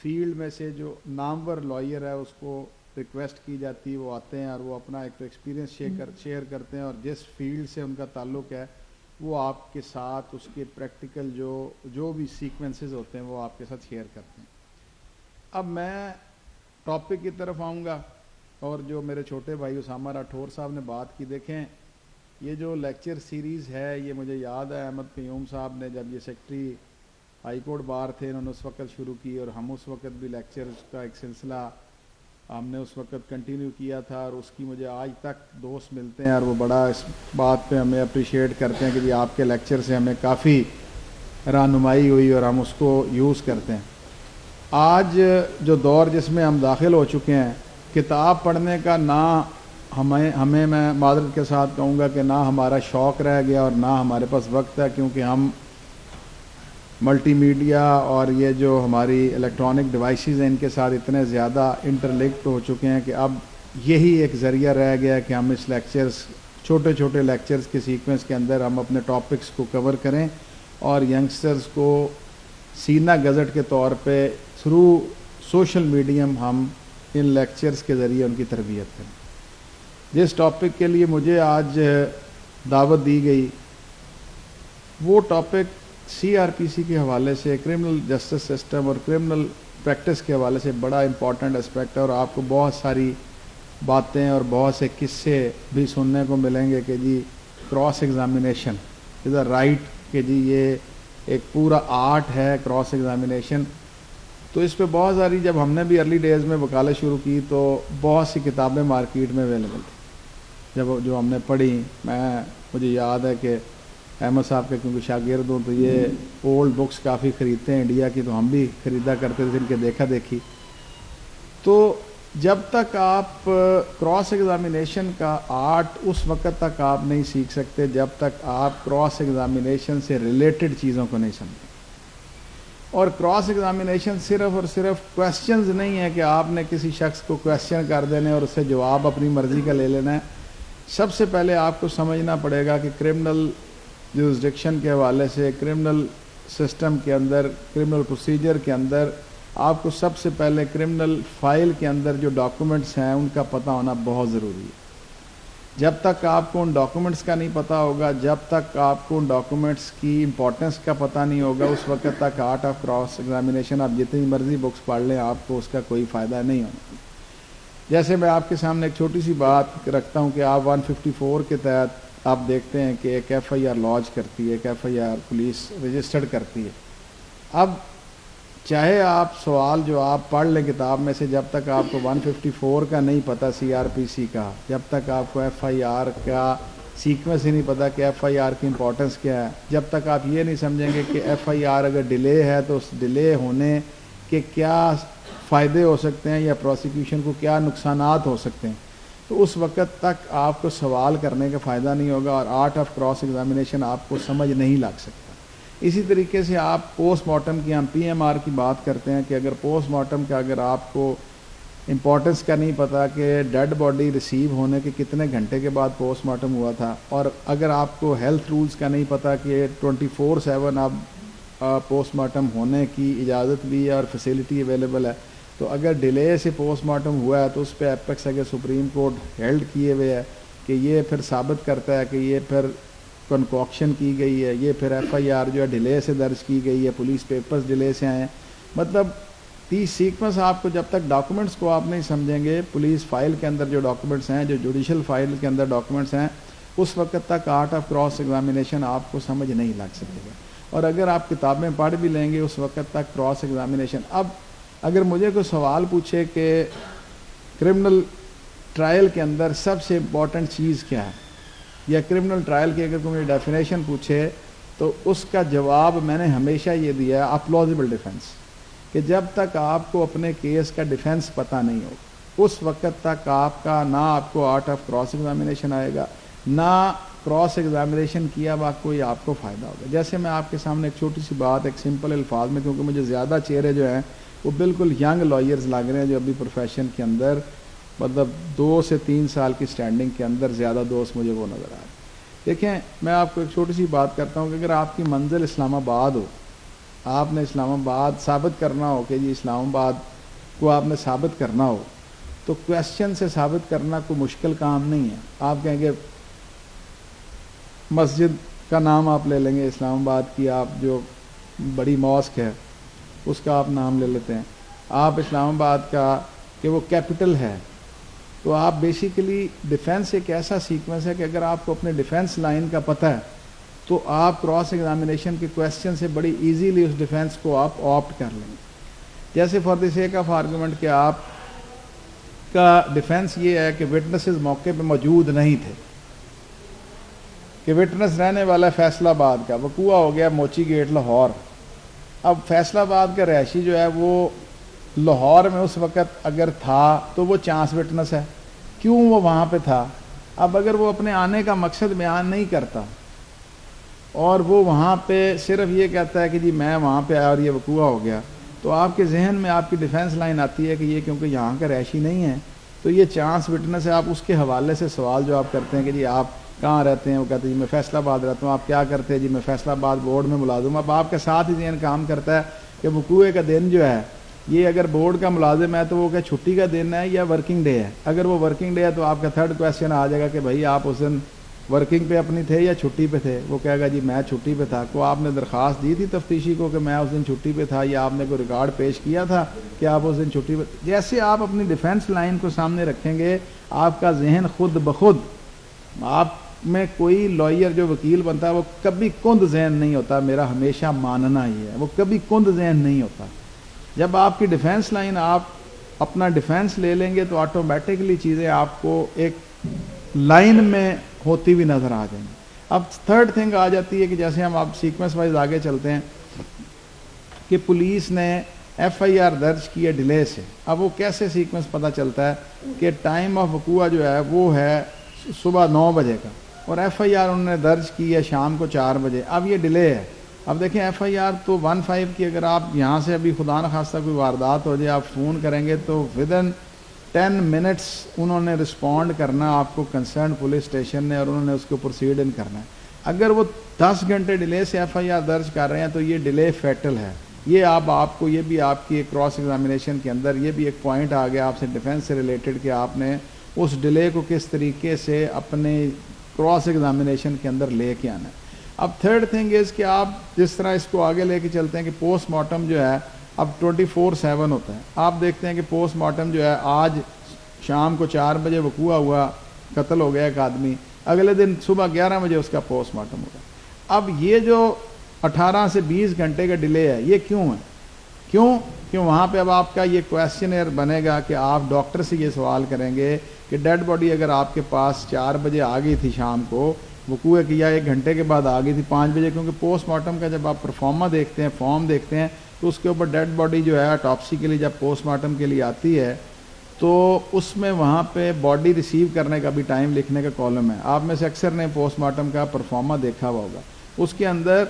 Field میں سے جو نامور لائر ہے اس کو ریکویسٹ کی جاتی ہے، وہ آتے ہیں اور وہ اپنا ایک تو ایکسپیرینس شیئر کرتے ہیں، اور جس فیلڈ سے ان کا تعلق ہے وہ آپ کے ساتھ اس کے پریکٹیکل جو بھی سیکوینسز ہوتے ہیں وہ آپ کے ساتھ شیئر کرتے ہیں۔ اب میں ٹاپک کی طرف آؤں گا، اور جو میرے چھوٹے بھائی اسامہ راٹھور صاحب نے بات کی، دیکھیں یہ جو لیکچر سیریز ہے یہ مجھے یاد ہے احمد قیوم صاحب نے جب یہ سیکرٹری ہائی کورٹ بار تھے انہوں نے اس وقت شروع کی، اور ہم اس وقت بھی لیکچرز کا ایک سلسلہ ہم نے اس وقت کنٹینیو کیا تھا، اور اس کی مجھے آج تک دوست ملتے ہیں اور وہ بڑا اس بات پہ ہمیں اپریشیٹ کرتے ہیں کہ جی آپ کے لیکچر سے ہمیں کافی رہنمائی ہوئی اور ہم اس کو یوز کرتے ہیں۔ آج جو دور جس میں ہم داخل ہو چکے ہیں، کتاب پڑھنے کا نہ ہمیں میں معذرت کے ساتھ کہوں گا کہ نہ ہمارا شوق رہ گیا اور نہ ہمارے پاس وقت ہے، کیونکہ ہم ملٹی میڈیا اور یہ جو ہماری الیکٹرانک ڈیوائسز ہیں ان کے ساتھ اتنے زیادہ انٹرلنکڈ ہو چکے ہیں کہ اب یہی ایک ذریعہ رہ گیا کہ ہم اس چھوٹے چھوٹے لیکچرز کے سیکوینس کے اندر ہم اپنے ٹاپکس کو کور کریں اور ینگسٹرز کو سینہ گزٹ کے طور پہ تھرو سوشل میڈیم ہم ان لیکچرز کے ذریعے ان کی تربیت کریں۔ جس ٹاپک کے لیے مجھے آج دعوت دی گئی وہ ٹاپک سی آر پی سی کے حوالے سے، کرمنل جسٹس سسٹم اور کرمنل پریکٹس کے حوالے سے بڑا امپورٹنٹ اسپیکٹ ہے، اور آپ کو بہت ساری باتیں اور بہت سے قصے بھی سننے کو ملیں گے کہ جی cross examination is a right, کہ جی یہ ایک پورا آرٹ ہے کراس ایگزامینیشن۔ تو اس پہ بہت ساری، جب ہم نے بھی ارلی ڈیز میں وکالت شروع کی تو بہت سی کتابیں مارکیٹ میں اویلیبل تھیں جو ہم نے پڑھی۔ مجھے یاد ہے کہ احمد صاحب کے کیونکہ شاگرد ہوں تو یہ اولڈ بکس کافی خریدتے ہیں انڈیا کی، تو ہم بھی خریدا کرتے تھے ان کے دیکھا دیکھی۔ تو جب تک آپ کراس ایگزامینیشن کا آرٹ اس وقت تک آپ نہیں سیکھ سکتے جب تک آپ کراس ایگزامینیشن سے ریلیٹڈ چیزوں کو نہیں سمجھیں۔ اور کراس ایگزامینیشن صرف اور صرف کویسچنز نہیں ہے کہ آپ نے کسی شخص کو کویسچن کر دینے اور اس سے جواب اپنی مرضی کا لے لینا ہے۔ سب سے پہلے آپ کو سمجھنا پڑے گا کہ کرمنل جورسڈکشن کے حوالے سے، کرمنل سسٹم کے اندر، کرمنل پروسیجر کے اندر آپ کو سب سے پہلے کرمنل فائل کے اندر جو ڈاکومنٹس ہیں ان کا پتہ ہونا بہت ضروری ہے۔ جب تک آپ کو ان ڈاکومنٹس کا نہیں پتہ ہوگا، جب تک آپ کو ان ڈاکومنٹس کی امپورٹنس کا پتہ نہیں ہوگا، اس وقت تک آرٹ آف کراس ایگزامینیشن آپ جتنی مرضی بکس پڑھ لیں آپ کو اس کا کوئی فائدہ نہیں ہونا۔ جیسے میں آپ کے سامنے ایک چھوٹی سی بات رکھتا ہوں کہ آپ 154 کے تحت آپ دیکھتے ہیں کہ ایک ایف آئی آر لانچ کرتی ہے، ایک F I R police registered کرتی ہے۔ اب چاہے آپ سوال جو آپ پڑھ لیں کتاب میں سے، جب تک آپ کو 154 کا نہیں پتہ سی آر پی سی کا، جب تک آپ کو ایف آئی آر کا سیکوینس ہی نہیں پتہ کہ ایف آئی آر کی امپورٹنس کیا ہے، جب تک آپ یہ نہیں سمجھیں گے کہ ایف آئی آر اگر ڈیلے ہے تو اس ڈیلے ہونے کے کیا فائدے ہو سکتے ہیں یا پروسیکیوشن کو کیا نقصانات ہو سکتے ہیں، تو اس وقت تک آپ کو سوال کرنے کا فائدہ نہیں ہوگا اور آرٹ آف کراس ایگزامینیشن آپ کو سمجھ نہیں لگ سکتا۔ اسی طریقے سے آپ پوسٹ مارٹم کی، ہم پی ایم آر کی بات کرتے ہیں کہ اگر پوسٹ مارٹم کا اگر آپ کو امپورٹنس کا نہیں پتہ کہ ڈیڈ باڈی ریسیو ہونے کے کتنے گھنٹے کے بعد پوسٹ مارٹم ہوا تھا، اور اگر آپ کو ہیلتھ رولز کا نہیں پتہ کہ 24/7 اب پوسٹ مارٹم ہونے کی اجازت بھی ہے اور فیسلٹی اویلیبل ہے، تو اگر ڈیلے سے پوسٹ مارٹم ہوا ہے تو اس پہ ایپیکس اگر سپریم کورٹ ہیلڈ کیے ہوئے ہے کہ یہ پھر ثابت کرتا ہے کہ یہ پھر کنکوکشن کی گئی ہے، یہ پھر ایف آئی آر جو ہے ڈیلے سے درج کی گئی ہے، پولیس پیپرز ڈیلے سے آئے ہیں۔ مطلب 30 سیکوینس آپ کو جب تک ڈاکومنٹس کو آپ نہیں سمجھیں گے، پولیس فائل کے اندر جو ڈاکومنٹس ہیں، جو جوڈیشل فائل کے اندر ڈاکومنٹس ہیں، اس وقت تک آرٹ آف کراس ایگزامینیشن آپ کو سمجھ نہیں لگ سکے گا، اور اگر آپ کتابیں پڑھ بھی لیں گے اس وقت تک کراس ایگزامینیشن۔ اب اگر مجھے کوئی سوال پوچھے کہ کرمنل ٹرائل کے اندر سب سے امپورٹنٹ چیز کیا ہے، یا کرمنل ٹرائل کی اگر کوئی ڈیفینیشن پوچھے، تو اس کا جواب میں نے ہمیشہ یہ دیا ہے، پلازیبل ڈیفینس، کہ جب تک آپ کو اپنے کیس کا ڈیفینس پتہ نہیں ہوگا اس وقت تک آپ کا نہ آپ کو آرٹ آف کراس ایگزامینیشن آئے گا، نہ کراس ایگزامینیشن کیا ہوا کوئی آپ کو فائدہ ہوگا۔ جیسے میں آپ کے سامنے ایک چھوٹی سی بات ایک سمپل الفاظ میں، کیونکہ مجھے زیادہ چہرے جو ہیں وہ بالکل ینگ لائرز لگ رہے ہیں جو ابھی پروفیشن کے اندر مطلب 2 سے 3 سال کی سٹینڈنگ کے اندر زیادہ دوست مجھے وہ نظر آ رہے ہیں۔ دیکھیں میں آپ کو ایک چھوٹی سی بات کرتا ہوں کہ اگر آپ کی منزل اسلام آباد ہو آپ نے اسلام آباد ثابت کرنا ہو کہ جی اسلام آباد کو آپ نے ثابت کرنا ہو تو کویسچن سے ثابت کرنا کوئی مشکل کام نہیں ہے. آپ کہیں گے مسجد کا نام آپ لے لیں گے اسلام آباد کی، آپ جو بڑی ماسک ہے اس کا آپ نام لے لیتے ہیں. آپ اسلام آباد کا کہ وہ کیپٹل ہے، تو آپ بیسیکلی ڈیفینس ایک ایسا سیکوینس ہے کہ اگر آپ کو اپنے ڈیفینس لائن کا پتہ ہے تو آپ کراس ایگزامینیشن کے کویسچن سے بڑی ایزیلی اس ڈیفینس کو آپ آپٹ کر لیں گے. جیسے for the sake of argument کہ آپ کا ڈیفینس یہ ہے کہ وٹنسز موقع پہ موجود نہیں تھے، کہ وٹنس رہنے والا فیصل آباد کا، وقوع ہو گیا موچی گیٹ لاہور. اب فیصل آباد کا رہائشی جو ہے وہ لاہور میں اس وقت اگر تھا تو وہ چانس وٹنس ہے، کیوں وہ وہاں پہ تھا؟ اب اگر وہ اپنے آنے کا مقصد بیان نہیں کرتا اور وہ وہاں پہ صرف یہ کہتا ہے کہ جی میں وہاں پہ آیا اور یہ وقوع ہو گیا، تو آپ کے ذہن میں آپ کی ڈیفینس لائن آتی ہے کہ یہ کیونکہ یہاں کا رہائشی نہیں ہے تو یہ چانس وٹنس ہے. آپ اس کے حوالے سے سوال جو آپ کرتے ہیں کہ جی آپ کہاں رہتے ہیں، وہ کہتے ہیں جی میں فیصل آباد رہتا ہوں. آپ کیا کرتے ہیں؟ جی میں فیصل آباد بورڈ میں ملازم. اب آپ کے ساتھ ہی ذہن کام کرتا ہے کہ وقوع کا دن جو ہے یہ اگر بورڈ کا ملازم ہے تو وہ کہ چھٹی کا دن ہے یا ورکنگ ڈے ہے. اگر وہ ورکنگ ڈے ہے تو آپ کا تھرڈ کویسچن آ جائے گا کہ بھائی آپ اس دن ورکنگ پہ اپنی تھے یا چھٹی پہ تھے؟ وہ کہے گا جی میں چھٹی پہ تھا. کو آپ نے درخواست دی تھی تفتیشی کو کہ میں اس دن چھٹی پہ تھا، یا آپ نے کوئی ریکارڈ پیش کیا تھا کہ آپ اس دن چھٹی پہ؟ جیسے آپ اپنی ڈیفینس لائن کو سامنے رکھیں گے آپ کا ذہن خود بخود، آپ میں کوئی لائر جو وکیل بنتا ہے وہ کبھی کند ذہن نہیں ہوتا. میرا ہمیشہ ماننا ہی ہے وہ کبھی کند ذہن نہیں ہوتا. جب آپ کی ڈیفینس لائن، آپ اپنا ڈیفینس لے لیں گے تو آٹومیٹکلی چیزیں آپ کو ایک لائن میں ہوتی ہوئی نظر آ جائیں گی. اب تھرڈ تھنگ آ جاتی ہے کہ جیسے ہم اب سیکوینس وائز آگے چلتے ہیں کہ پولیس نے ایف آئی آر درج کی ہے ڈیلے سے. اب وہ کیسے سیکوینس پتہ چلتا ہے کہ ٹائم آف وقوع جو ہے وہ ہے صبح 9 بجے کا اور ایف آئی آر انہوں نے درج کی ہے شام کو 4 بجے. اب یہ ڈیلے ہے. اب دیکھیں ایف آئی آر تو 15 کی، اگر آپ یہاں سے ابھی خدا نخواستہ کوئی واردات ہو جائے آپ فون کریں گے تو ودن 10 منٹس انہوں نے رسپونڈ کرنا آپ کو کنسرن پولیس اسٹیشن نے، اور انہوں نے اس کو پروسیڈ ان کرنا ہے. اگر وہ 10 گھنٹے ڈیلے سے ایف آئی آر درج کر رہے ہیں تو یہ ڈیلے فیٹل ہے. یہ آپ کو یہ بھی آپ کی ایک کراس ایگزامینیشن کے اندر یہ بھی ایک پوائنٹ آ گیا آپ سے ڈیفینس سے ریلیٹڈ کہ آپ نے اس ڈیلے کو کس طریقے سے اپنے کراس ایگزامینیشن کے اندر لے کے آنا ہے. اب تھرڈ تھنگ از کہ آپ جس طرح اس کو آگے لے کے چلتے ہیں کہ پوسٹ مارٹم جو ہے اب 24/7 ہوتا ہے. آپ دیکھتے ہیں کہ پوسٹ مارٹم جو ہے آج شام کو 4 بجے وقوع ہوا، قتل ہو گیا ایک آدمی، اگلے دن صبح 11 بجے اس کا پوسٹ مارٹم ہوگا. اب یہ جو 18 سے 20 گھنٹے کا ڈیلے ہے یہ کیوں ہے؟ کیوں وہاں پہ اب آپ کا یہ کویسچنر بنے گا کہ آپ ڈاکٹر سے یہ سوال کریں گے کہ ڈیڈ باڈی اگر آپ کے پاس 4 بجے آ گئی تھی شام کو، وقوع کیا 1 گھنٹے کے بعد آ گئی تھی 5 بجے، کیونکہ پوسٹ مارٹم کا جب آپ پرفارما دیکھتے ہیں، فارم دیکھتے ہیں تو اس کے اوپر ڈیڈ باڈی جو ہے آٹوپسی کے لیے جب پوسٹ مارٹم کے لیے آتی ہے تو اس میں وہاں پہ باڈی ریسیو کرنے کا بھی ٹائم لکھنے کا کالم ہے. آپ میں سے اکثر نے پوسٹ مارٹم کا پرفارما دیکھا ہوا ہوگا، اس کے اندر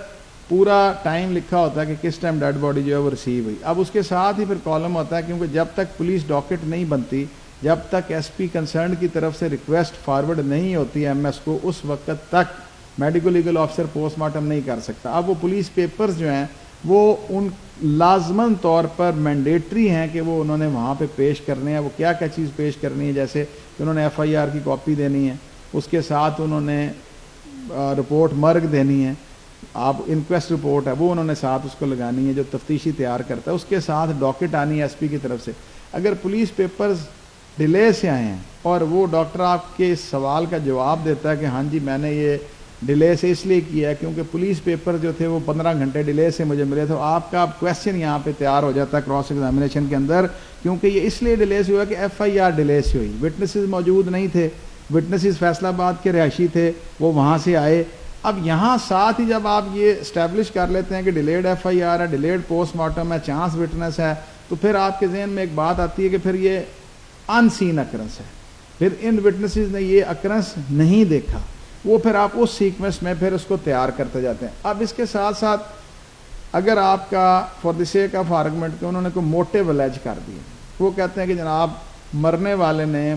پورا ٹائم لکھا ہوتا ہے کہ کس ٹائم ڈیڈ باڈی جو ہے وہ ریسیو ہوئی. اب اس کے ساتھ ہی پھر کالم ہوتا ہے کیونکہ جب تک پولیس ڈاکٹ نہیں بنتی، جب تک ایس پی کنسرن کی طرف سے ریکویسٹ فارورڈ نہیں ہوتی ایم ایس کو، اس وقت تک medical legal officer post mortem نہیں کر سکتا. اب وہ پولیس پیپرز جو ہیں وہ ان لازماً طور پر مینڈیٹری ہیں کہ وہ انہوں نے وہاں پہ پیش کرنے ہیں. وہ کیا کیا چیز پیش کرنی ہے؟ جیسے کہ انہوں نے ایف آئی آر کی کاپی دینی ہے، اس کے ساتھ انہوں نے رپورٹ مرگ دینی ہے، آپ انکویسٹ رپورٹ ہے وہ انہوں نے ساتھ اس کو لگانی ہے جو تفتیشی تیار کرتا ہے، اس کے ساتھ ڈاکٹ آنی ہے ایس پی کی طرف سے. اگر پولیس پیپرز ڈیلے سے آئے ہیں اور وہ ڈاکٹر آپ کے اس سوال کا جواب دیتا ہے کہ ہاں جی میں نے یہ ڈیلے سے اس لیے کیا ہے کیونکہ پولیس پیپر جو تھے وہ 15 گھنٹے ڈیلے سے مجھے ملے تھے، آپ کا کویسچن یہاں پہ تیار ہو جاتا ہے کراس ایگزامینیشن کے اندر، کیونکہ یہ اس لیے ڈیلے سے ہوا کہ ایف آئی آر ڈیلے سے ہوئی، وٹنسز موجود نہیں تھے، وٹنسز فیصل آباد کے رہائشی تھے، وہ وہاں سے آئے. اب یہاں ساتھ ہی جب آپ یہ اسٹیبلش کر لیتے ہیں کہ ڈیلیڈ ایف آئی آر ہے، ڈیلیڈ پوسٹ مارٹم ہے، چانس وٹنس ہے، تو پھر آپ کے ذہن میں ایک بات آتی ہے کہ پھر یہ ان سین اکرنس ہے، پھر ان وٹنسز نے یہ اکرنس نہیں دیکھا، وہ پھر آپ اس سیکوینس میں پھر اس کو تیار کرتے جاتے ہیں. اب اس کے ساتھ ساتھ اگر آپ کا for the sake of argument کہ انہوں نے کوئی موٹیو الیج کر دیا، وہ کہتے ہیں کہ جناب مرنے والے نے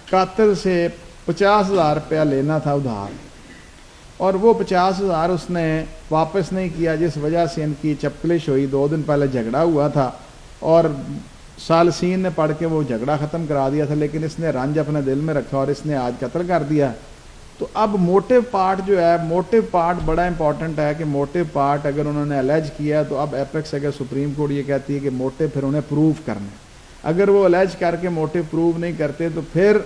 قاتل سے 50,000 روپیہ لینا تھا ادھار اور وہ 50,000 اس نے واپس نہیں کیا، جس وجہ سے ان کی چپکلش ہوئی. 2 دن پہلے جھگڑا ہوا تھا اور سالسین نے پڑھ کے وہ جھگڑا ختم کرا دیا تھا، لیکن اس نے رنج اپنے دل میں رکھا اور اس نے آج قتل کر دیا. تو اب موٹیو پارٹ جو ہے، موٹیو پارٹ بڑا امپورٹنٹ ہے کہ موٹیو پارٹ اگر انہوں نے الیج کیا تو اب ایپیکس اگر سپریم کورٹ یہ کہتی ہے کہ موٹیو پھر انہیں پروو کرنا ہے. اگر وہ الیج کر کے موٹیو پروو نہیں کرتے تو پھر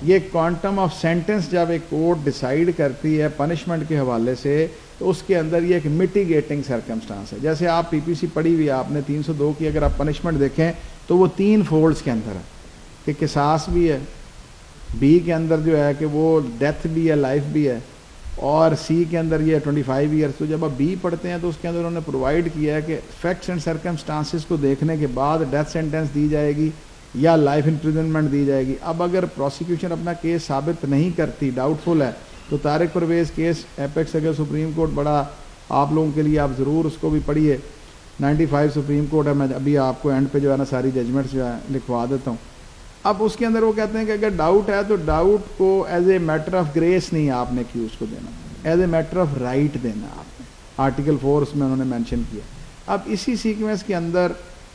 یہ کوانٹم آف سینٹنس جب ایک کورٹ ڈیسائیڈ کرتی ہے پنشمنٹ کے حوالے سے تو اس کے اندر یہ ایک میٹیگیٹنگ سرکمسٹانس ہے. جیسے آپ پی پی سی پڑھی ہوئی ہے آپ نے 302 کی، اگر آپ پنشمنٹ دیکھیں تو وہ 3 فولڈز کے اندر ہے کہ قصاص بھی ہے، بی کے اندر جو ہے کہ وہ ڈیتھ بھی ہے، لائف بھی ہے، اور سی کے اندر یہ 25 ایئرس. تو جب آپ بی پڑھتے ہیں تو اس کے اندر انہوں نے پرووائڈ کیا ہے کہ فیکٹس اینڈ سرکمسٹانسز کو دیکھنے کے بعد ڈیتھ سینٹنس دی جائے گی یا لائف امپریزنمنٹ دی جائے گی. اب اگر پروسیکیوشن اپنا کیس ثابت نہیں کرتی، ڈاؤٹ فل ہے، تو طارق پرویز کیس ایپیکس اگر سپریم کورٹ بڑا آپ لوگوں کے لیے، آپ ضرور اس کو بھی پڑھیے. 95 سپریم کورٹ ہے، میں ابھی آپ کو اینڈ پہ جو ہے نا ساری ججمنٹس جو ہے لکھوا دیتا ہوں. اب اس کے اندر وہ کہتے ہیں کہ اگر ڈاؤٹ ہے تو ڈاؤٹ کو as a matter of grace نہیں آپ نے ایکیوز کو دینا، as a matter of right دینا آپ نے. آرٹیکل 4 اس میں انہوں نے مینشن کیا. اب اسی سیکوینس کے اندر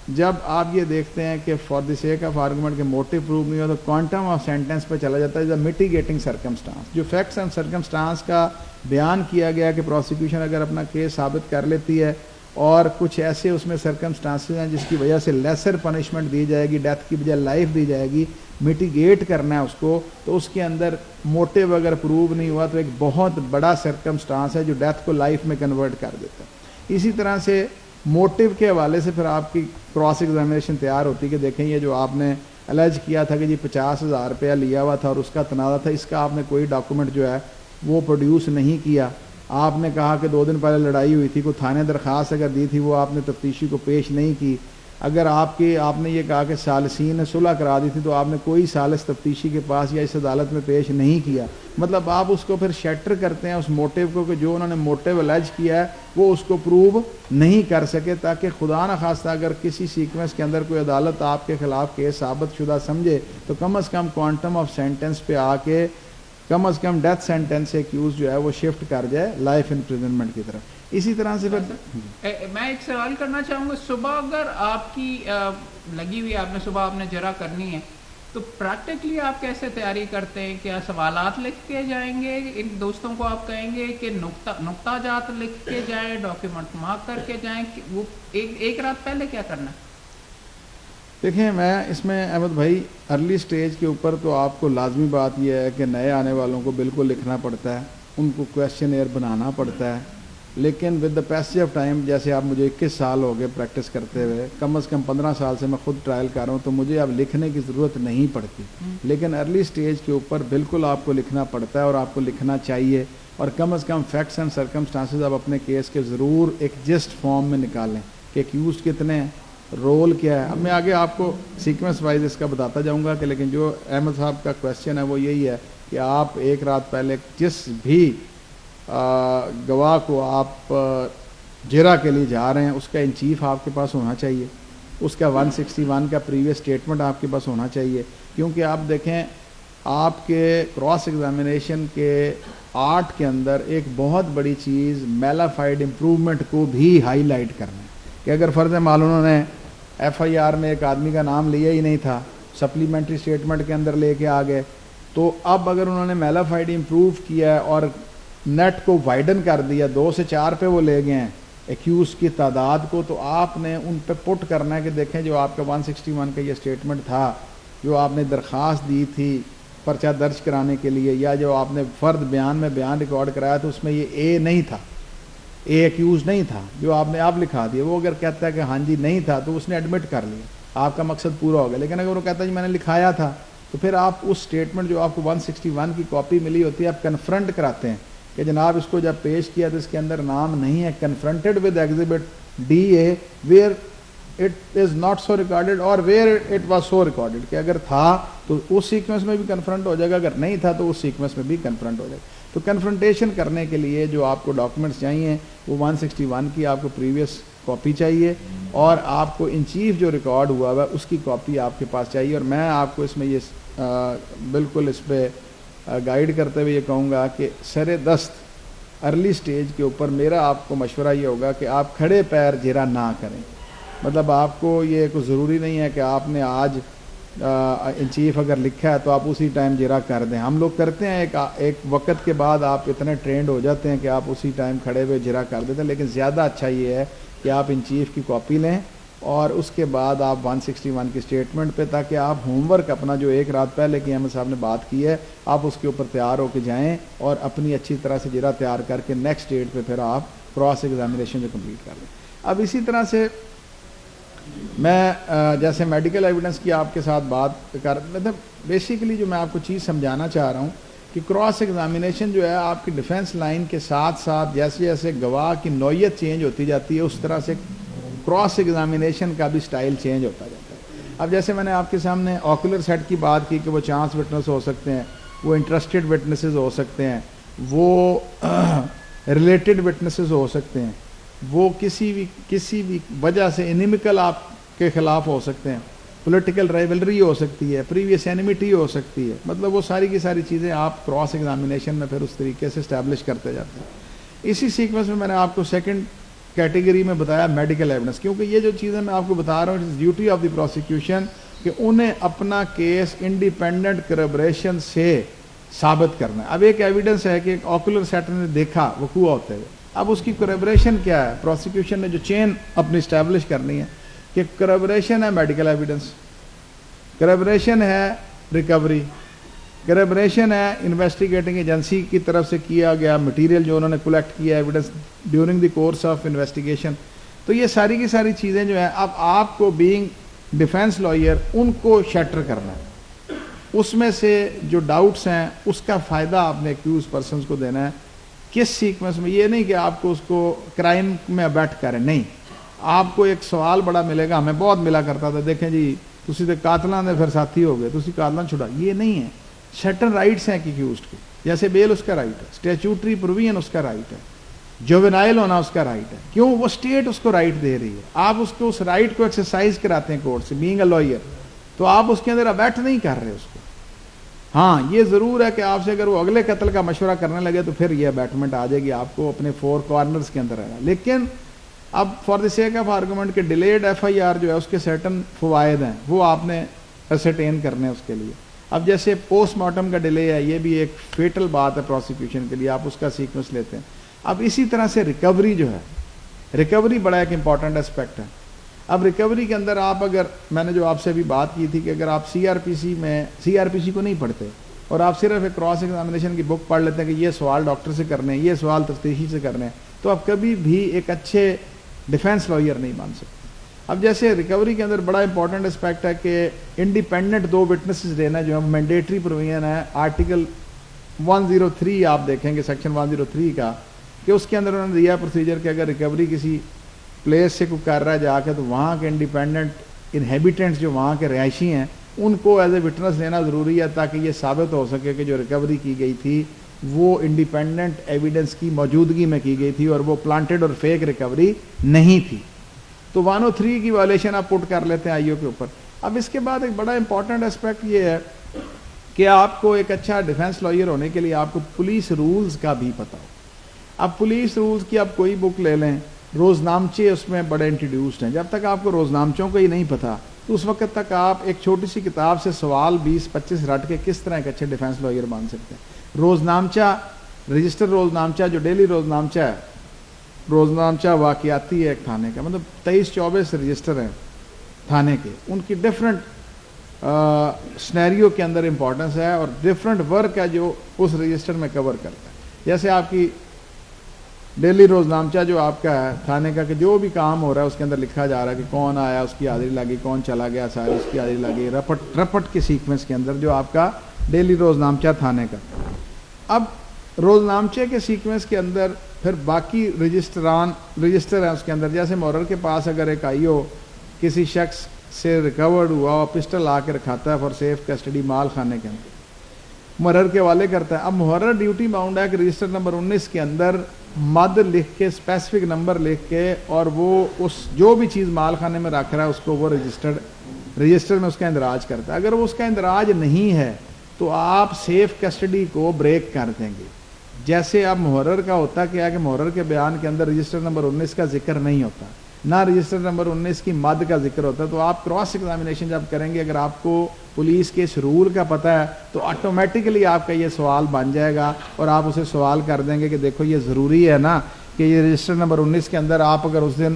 جب آپ یہ دیکھتے ہیں کہ for the sake of argument کے موٹیو پروو نہیں ہو تو کوانٹم آف سینٹنس پہ چلا جاتا ہے. میٹیگیٹنگ سرکمسٹانس، جو فیکٹس اینڈ سرکمسٹانس کا بیان کیا گیا کہ پروسیکیوشن اگر اپنا کیس ثابت کر لیتی ہے اور کچھ ایسے اس میں سرکمسٹانسز ہیں جس کی وجہ سے لیسر پنشمنٹ دی جائے گی، ڈیتھ کی بجائے لائف دی جائے گی، میٹیگیٹ کرنا ہے اس کو، تو اس کے اندر موٹیو اگر پروو نہیں ہوا تو ایک بہت بڑا سرکمسٹانس ہے جو ڈیتھ کو لائف میں کنورٹ کر دیتا ہے. اسی طرح سے موٹیو کے حوالے سے پھر آپ کی کراس ایگزامینیشن تیار ہوتی کہ دیکھیں یہ جو آپ نے الیج کیا تھا کہ جی 50,000 روپیہ لیا ہوا تھا اور اس کا تنازع تھا، اس کا آپ نے کوئی ڈاکومنٹ جو ہے وہ پروڈیوس نہیں کیا. آپ نے کہا کہ 2 دن پہلے لڑائی ہوئی تھی، کوئی تھانے درخواست اگر دی تھی وہ آپ نے تفتیشی کو پیش نہیں کی. اگر آپ نے یہ کہا کہ ثالثین نے صلح کرا دی تھی تو آپ نے کوئی ثالث تفتیشی کے پاس یا اس عدالت میں پیش نہیں کیا. مطلب آپ اس کو پھر شیٹر کرتے ہیں اس موٹیو کو کہ جو انہوں نے موٹیو الیج کیا ہے وہ اس کو پروو نہیں کر سکے، تاکہ خدا نخواستہ اگر کسی سیکوینس کے اندر کوئی عدالت آپ کے خلاف کیس ثابت شدہ سمجھے تو کم از کم کوانٹم آف سینٹنس پہ آ کے کم از کم ڈیتھ سینٹنس سے ایکیوز جو ہے وہ شفٹ کر جائے لائف امپریزنمنٹ کی طرف. اسی طرح سے میں ایک سوال کرنا چاہوں گا. صبح اگر آپ کی لگی ہوئی آپ نے صبح آپ نے جرا کرنی ہے تو پریکٹیکلی آپ کیسے تیاری کرتے ہیں؟ کیا سوالات لکھ کے جائیں گے؟ ان دوستوں کو آپ کہیں گے کہ نقطہ جات لکھ کے جائیں، ڈاکیومنٹ مارک کر کے جائیں؟ وہ ایک رات پہلے کیا کرنا ہے؟ دیکھیں میں اس میں احمد بھائی ارلی سٹیج کے اوپر تو آپ کو لازمی بات یہ ہے کہ نئے آنے والوں کو بالکل لکھنا پڑتا ہے، ان کو کویسچن ایئر بنانا پڑتا ہے. لیکن with the passage of time, جیسے آپ مجھے 21 سال ہو گئے پریکٹس کرتے ہوئے، کم از کم 15 سال سے میں خود ٹرائل کر رہا ہوں، تو مجھے اب لکھنے کی ضرورت نہیں پڑتی. لیکن ارلی سٹیج کے اوپر بالکل آپ کو لکھنا پڑتا ہے اور آپ کو لکھنا چاہیے. اور کم از کم فیکٹس اینڈ سرکمسٹانسز آپ اپنے کیس کے ضرور ایک جسٹ فارم میں نکالیں کہ ایکیوزڈ کتنے ہیں، رول کیا ہے. اب میں آگے آپ کو سیکوینس وائز اس کا بتاتا جاؤں گا کہ لیکن جو احمد صاحب کا کویسچن ہے وہ یہی ہے کہ آپ ایک رات پہلے جس بھی گواہ کو آپ جرا کے لیے جا رہے ہیں اس کا ان چیف آپ کے پاس ہونا چاہیے، اس کا 161 کا پریویس اسٹیٹمنٹ آپ کے پاس ہونا چاہیے. کیونکہ آپ دیکھیں آپ کے کراس ایگزامینیشن کے آرٹ کے اندر ایک بہت بڑی چیز میلافائڈ امپروومنٹ کو بھی ہائی لائٹ کرنا ہے کہ اگر فرض معال انہوں نے ایف آئی آر میں ایک آدمی کا نام لیا ہی نہیں تھا، سپلیمنٹری اسٹیٹمنٹ کے اندر لے کے آ گئے، تو اب اگر انہوں نے میلافائڈ امپروو کیا ہے اور نیٹ کو وائڈن کر دیا، 2 سے 4 پہ وہ لے گئے ہیں ایکیوز کی تعداد کو، تو آپ نے ان پہ پٹ کرنا ہے کہ دیکھیں جو آپ کا 161 کا یہ اسٹیٹمنٹ تھا، جو آپ نے درخواست دی تھی پرچہ درج کرانے کے لیے، یا جو آپ نے فرد بیان میں بیان ریکارڈ کرایا تو اس میں یہ اے نہیں تھا، اے ایکیوز نہیں تھا، جو آپ نے اب لکھا دیا. وہ اگر کہتا ہے کہ ہاں جی نہیں تھا تو اس نے ایڈمٹ کر لیا، آپ کا مقصد پورا ہو گیا. لیکن اگر وہ کہتا ہے جی میں نے لکھایا تھا، تو پھر آپ اس اسٹیٹمنٹ جو آپ کو 161 کی کاپی ملی ہوتی ہے آپ کنفرنٹ کراتے ہیں کہ جناب اس کو جب پیش کیا تو اس کے اندر نام نہیں ہے، confronted with exhibit D A where it is not so recorded اور where it was so recorded, کہ اگر تھا تو اس سیکوینس میں بھی کنفرنٹ ہو جائے گا، اگر نہیں تھا تو اس سیکوینس میں بھی کنفرنٹ ہو جائے گا. تو کنفرنٹیشن کرنے کے لیے جو آپ کو ڈاکومنٹس چاہیے وہ 161 کی آپ کو پریویس کاپی چاہیے، اور آپ کو ان چیف جو ریکارڈ ہوا ہوا اس کی کاپی آپ کے پاس چاہیے. اور میں آپ کو اس میں یہ بالکل اس پہ گائیڈ کرتے ہوئے یہ کہوں گا کہ سر دست ارلی سٹیج کے اوپر میرا آپ کو مشورہ یہ ہوگا کہ آپ کھڑے پیر جرا نہ کریں. مطلب آپ کو یہ کوئی ضروری نہیں ہے کہ آپ نے آج ان چیف اگر لکھا ہے تو آپ اسی ٹائم جرا کر دیں. ہم لوگ کرتے ہیں ایک وقت کے بعد آپ اتنے ٹرینڈ ہو جاتے ہیں کہ آپ اسی ٹائم کھڑے ہوئے جرا کر دیتے ہیں, لیکن زیادہ اچھا یہ ہے کہ آپ ان چیف کی کاپی لیں اور اس کے بعد آپ 161 کی اسٹیٹمنٹ پہ, تاکہ آپ ہوم ورک اپنا جو ایک رات پہلے کی احمد صاحب نے بات کی ہے آپ اس کے اوپر تیار ہو کے جائیں اور اپنی اچھی طرح سے جرا تیار کر کے نیکسٹ ڈیٹ پہ پھر آپ کراس ایگزامینیشن جو کمپلیٹ کر لیں. اب اسی طرح سے میں جیسے میڈیکل ایویڈنس کی آپ کے ساتھ بات مطلب بیسیکلی جو میں آپ کو چیز سمجھانا چاہ رہا ہوں کہ کراس ایگزامینیشن جو ہے آپ کی ڈیفنس لائن کے ساتھ ساتھ جیسے جیسے گواہ کی نوعیت چینج ہوتی جاتی ہے اس طرح سے کراس ایگزامینیشن کا بھی سٹائل چینج ہوتا جاتا ہے. اب جیسے میں نے آپ کے سامنے آکولر سیٹ کی بات کی کہ وہ چانس وٹنس ہو سکتے ہیں, وہ انٹرسٹڈ وٹنسز ہو سکتے ہیں, وہ ریلیٹڈ وٹنسز ہو سکتے ہیں, وہ کسی بھی وجہ سے انیمیکل آپ کے خلاف ہو سکتے ہیں, پولیٹیکل رائیولری ہو سکتی ہے, پریویس اینیمیٹی ہو سکتی ہے. مطلب وہ ساری کی ساری چیزیں آپ کراس ایگزامینیشن میں پھر اس طریقے سے اسٹیبلش کرتے جاتے ہیں. اسی سیکوینس میں نے آپ کو سیکنڈ کیٹیگری میں بتایا میڈیکل ایویڈنس, کیونکہ یہ جو چیزیں میں آپ کو بتا رہا ہوں it's duty of the prosecution کہ انہیں اپنا کیس انڈیپینڈنٹ کربریشن سے ثابت کرنا ہے. اب ایک ایویڈنس ہے کہ ایک آکولر سیٹ نے دیکھا وقوع ہوتے ہوئے, اب اس کی کربریشن کیا ہے, پروسیکیوشن نے جو چین اپنی اسٹیبلش کرنی ہے کہ کربریشن ہے میڈیکل ایویڈنس, کربریشن ہے ریکوری, کربریشن ہے انویسٹیگیٹنگ ایجنسی کی طرف سے کیا گیا مٹیریل جو انہوں نے کلیکٹ کیا evidence during the course of investigation. تو یہ ساری کی ساری چیزیں جو ہیں اب آپ کو بینگ ڈیفینس لائر ان کو شیٹر کرنا ہے, اس میں سے جو ڈاؤٹس ہیں اس کا فائدہ آپ نے ایکیوز پرسنز کو دینا ہے. کس سیکوینس میں, یہ نہیں کہ آپ کو اس کو کرائم میں ابیٹ کریں, نہیں, آپ کو ایک سوال بڑا ملے گا, ہمیں بہت ملا کرتا تھا, دیکھیں جی تسی تے قاتلاں دے پھر ساتھی ہو گئے, تسی قاتلاں چھڑا, یہ نہیں ہے. سرٹن رائٹس ہیں ایکیوزڈ کے, جیسے بیل اس کا رائٹ ہے, اسٹیچوٹری پروویژن اس کا رائٹ ہے, جوینائل ہونا اس کا رائٹ ہے. کیوں, وہ اسٹیٹ اس کو رائٹ دے رہی ہے, آپ اس کو اس رائٹ کو ایکسرسائز کراتے ہیں کورٹ سے بینگ اے لائر, تو آپ اس کے اندر ابیٹ نہیں کر رہے اس کو. ہاں یہ ضرور ہے کہ آپ سے اگر وہ اگلے قتل کا مشورہ کرنے لگے تو پھر یہ ابیٹمنٹ آ جائے گی آپ کو اپنے فور کارنرز کے اندر رہنا. لیکن اب for the sake of argument کے ڈیلیڈ ایف آئی آر جو ہے اس کے سرٹن فوائد ہیں وہ آپ نے اسرٹین کرنے اس کے لیے. اب جیسے پوسٹ مارٹم کا ڈیلے ہے, یہ بھی ایک فیٹل بات ہے پروسیکیوشن کے لیے, آپ اس کا سیکوینس لیتے ہیں. اب اسی طرح سے ریکوری جو ہے, ریکوری بڑا ایک امپورٹنٹ اسپیکٹ ہے. اب ریکوری کے اندر آپ اگر, میں نے جو آپ سے ابھی بات کی تھی کہ اگر آپ سی آر پی سی کو نہیں پڑھتے اور آپ صرف ایک کراس ایگزامینیشن کی بک پڑھ لیتے ہیں کہ یہ سوال ڈاکٹر سے کرنے ہیں, یہ سوال تفتیشی سے کرنے ہیں, تو آپ کبھی بھی ایک اچھے ڈیفینس لائر نہیں بن سکتے. اب جیسے ریکوری کے اندر بڑا امپورٹنٹ اسپیکٹ ہے کہ انڈیپینڈنٹ 2 وٹنسز دینا جو ہے مینڈیٹری پروویژن ہے آرٹیکل 103, آپ دیکھیں گے سیکشن 103 کا, کہ اس کے اندر انہوں نے دیا پروسیجر کہ اگر ریکوری کسی پلیس سے کوئی کر رہا ہے جا کے تو وہاں کے انڈیپینڈنٹ انہیبیٹنٹس جو وہاں کے رہائشی ہیں ان کو ایز اے وٹنس لینا ضروری ہے تاکہ یہ ثابت ہو سکے کہ جو ریکوری کی گئی تھی وہ انڈیپینڈنٹ ایویڈنس کی موجودگی میں کی گئی تھی اور وہ پلانٹڈ اور فیک ریکوری نہیں تھی. تو 103 کی وائلیشن آپ پٹ کر لیتے ہیں آئی او کے اوپر. اب اس کے بعد ایک بڑا امپورٹنٹ اسپیکٹ یہ ہے کہ آپ کو ایک اچھا ڈیفینس لائر ہونے کے لیے آپ کو پولیس رولز کا بھی پتہ ہو. اب پولیس رولز کی آپ کوئی بک لے لیں, روزنامچے اس میں بڑے انٹروڈیوسڈ ہیں. جب تک آپ کو روزنامچوں کا ہی نہیں پتہ تو اس وقت تک آپ ایک چھوٹی سی کتاب سے سوال 20-25 رٹ کے کس طرح ایک اچھے ڈیفینس لائر بن سکتے ہیں. روزنامچہ, رجسٹر روزنامچہ جو ڈیلی روزنامچہ ہے, روزنامچہ واقعاتی ہے ایک تھانے کا, مطلب 23-24 رجسٹر ہیں تھانے کے, ان کی ڈفرینٹ سنیریو کے اندر امپورٹنس ہے اور ڈفرینٹ ورک ہے جو اس رجسٹر میں کور کرتا ہے. جیسے آپ کی ڈیلی روزنامچہ جو آپ کا ہے تھانے کا, کہ جو بھی کام ہو رہا ہے اس کے اندر لکھا جا رہا ہے کہ کون آیا اس کی حاضری لگی, کون چلا گیا ساری اس کی حاضری لگی, رپٹ کے سیکوینس کے اندر جو آپ کا ڈیلی روزنامچہ تھانے کا. اب روزنامچے کے سیکوینس کے اندر پھر باقی رجسٹر ہیں اس کے اندر. جیسے محرر کے پاس اگر ایک آئی او کسی شخص سے ریکورڈ ہوا اور پسٹل آ کے رکھاتا ہے فار سیف کسٹڈی مال خانے کے اندر, محرر کے حوالے کرتا ہے. اب محرر ڈیوٹی باؤنڈ ہے کہ رجسٹر نمبر 19 کے اندر مد لکھ کے اسپیسیفک نمبر لکھ کے اور وہ اس جو بھی چیز مال خانے میں رکھ رہا ہے اس کو وہ رجسٹر میں اس کا اندراج کرتا ہے. اگر وہ اس کا اندراج نہیں ہے تو آپ سیف کسٹڈی کو بریک کر دیں گے. جیسے اب محرر کا ہوتا کیا کہ محرر کے بیان کے اندر رجسٹر نمبر 19 کا ذکر نہیں ہوتا، نہ رجسٹر نمبر 19 کی مد کا ذکر ہوتا ہے، تو آپ کراس ایگزامینیشن جب کریں گے اگر آپ کو پولیس کے اس رول کا پتہ ہے تو آٹومیٹکلی آپ کا یہ سوال بن جائے گا اور آپ اسے سوال کر دیں گے کہ دیکھو یہ ضروری ہے نا کہ یہ رجسٹر نمبر 19 کے اندر آپ اگر اس دن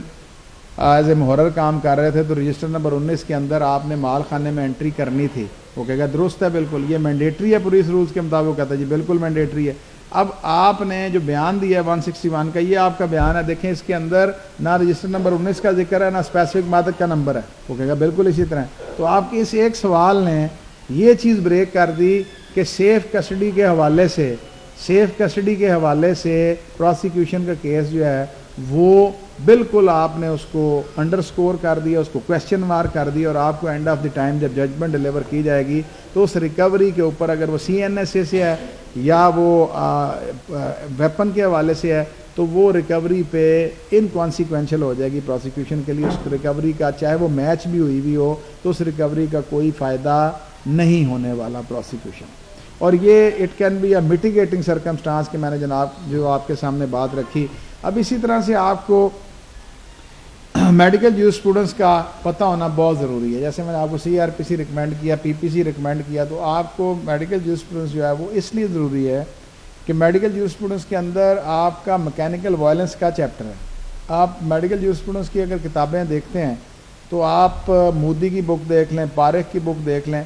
ایز اے محرر کام کر رہے تھے تو رجسٹر نمبر 19 کے اندر آپ نے مال خانے میں انٹری کرنی تھی، وہ کہے گا درست ہے بالکل یہ مینڈیٹری ہے پولیس رولز کے مطابق، کہتا ہے جی بالکل مینڈیٹری ہے۔ اب آپ نے جو بیان دیا ہے 161 کا، یہ آپ کا بیان ہے، دیکھیں اس کے اندر نہ رجسٹر نمبر 19 کا ذکر ہے نہ اسپیسیفک مادہ کا نمبر ہے، وہ کہے گا بالکل اسی طرح ہے۔ تو آپ کے اس ایک سوال نے یہ چیز بریک کر دی کہ سیف کسٹڈی کے حوالے سے پروسیکیوشن کا کیس جو ہے وہ بالکل آپ نے اس کو انڈرسکور کر دیا، اس کو کویسچن مارک کر دیا، اور آپ کو اینڈ آف دی ٹائم جب ججمنٹ ڈلیور کی جائے گی تو اس ریکوری کے اوپر اگر وہ CNSA سے ہے یا وہ ویپن کے حوالے سے ہے تو وہ ریکوری پہ انکانسیکوینشل ہو جائے گی پروسیکیوشن کے لیے، اس ریکوری کا چاہے وہ میچ بھی ہوئی بھی ہو تو اس ریکوری کا کوئی فائدہ نہیں ہونے والا پروسیکیوشن۔ اور یہ it can be a mitigating circumstance کہ میں نے جناب جو آپ کے سامنے بات رکھی۔ اب اسی طرح سے آپ کو میڈیکل جورسپروڈنس کا پتہ ہونا بہت ضروری ہے، جیسے میں نے آپ کو CRPC ریکمینڈ کیا، PPC ریکمینڈ کیا، تو آپ کو میڈیکل جورسپروڈنس جو ہے وہ اس لیے ضروری ہے کہ میڈیکل جورسپروڈنس کے اندر آپ کا میکینیکل وائلنس کا چیپٹر ہے۔ آپ میڈیکل جورسپروڈنس کی اگر کتابیں دیکھتے ہیں تو آپ مودی کی بک دیکھ لیں، پارخ کی بک دیکھ لیں،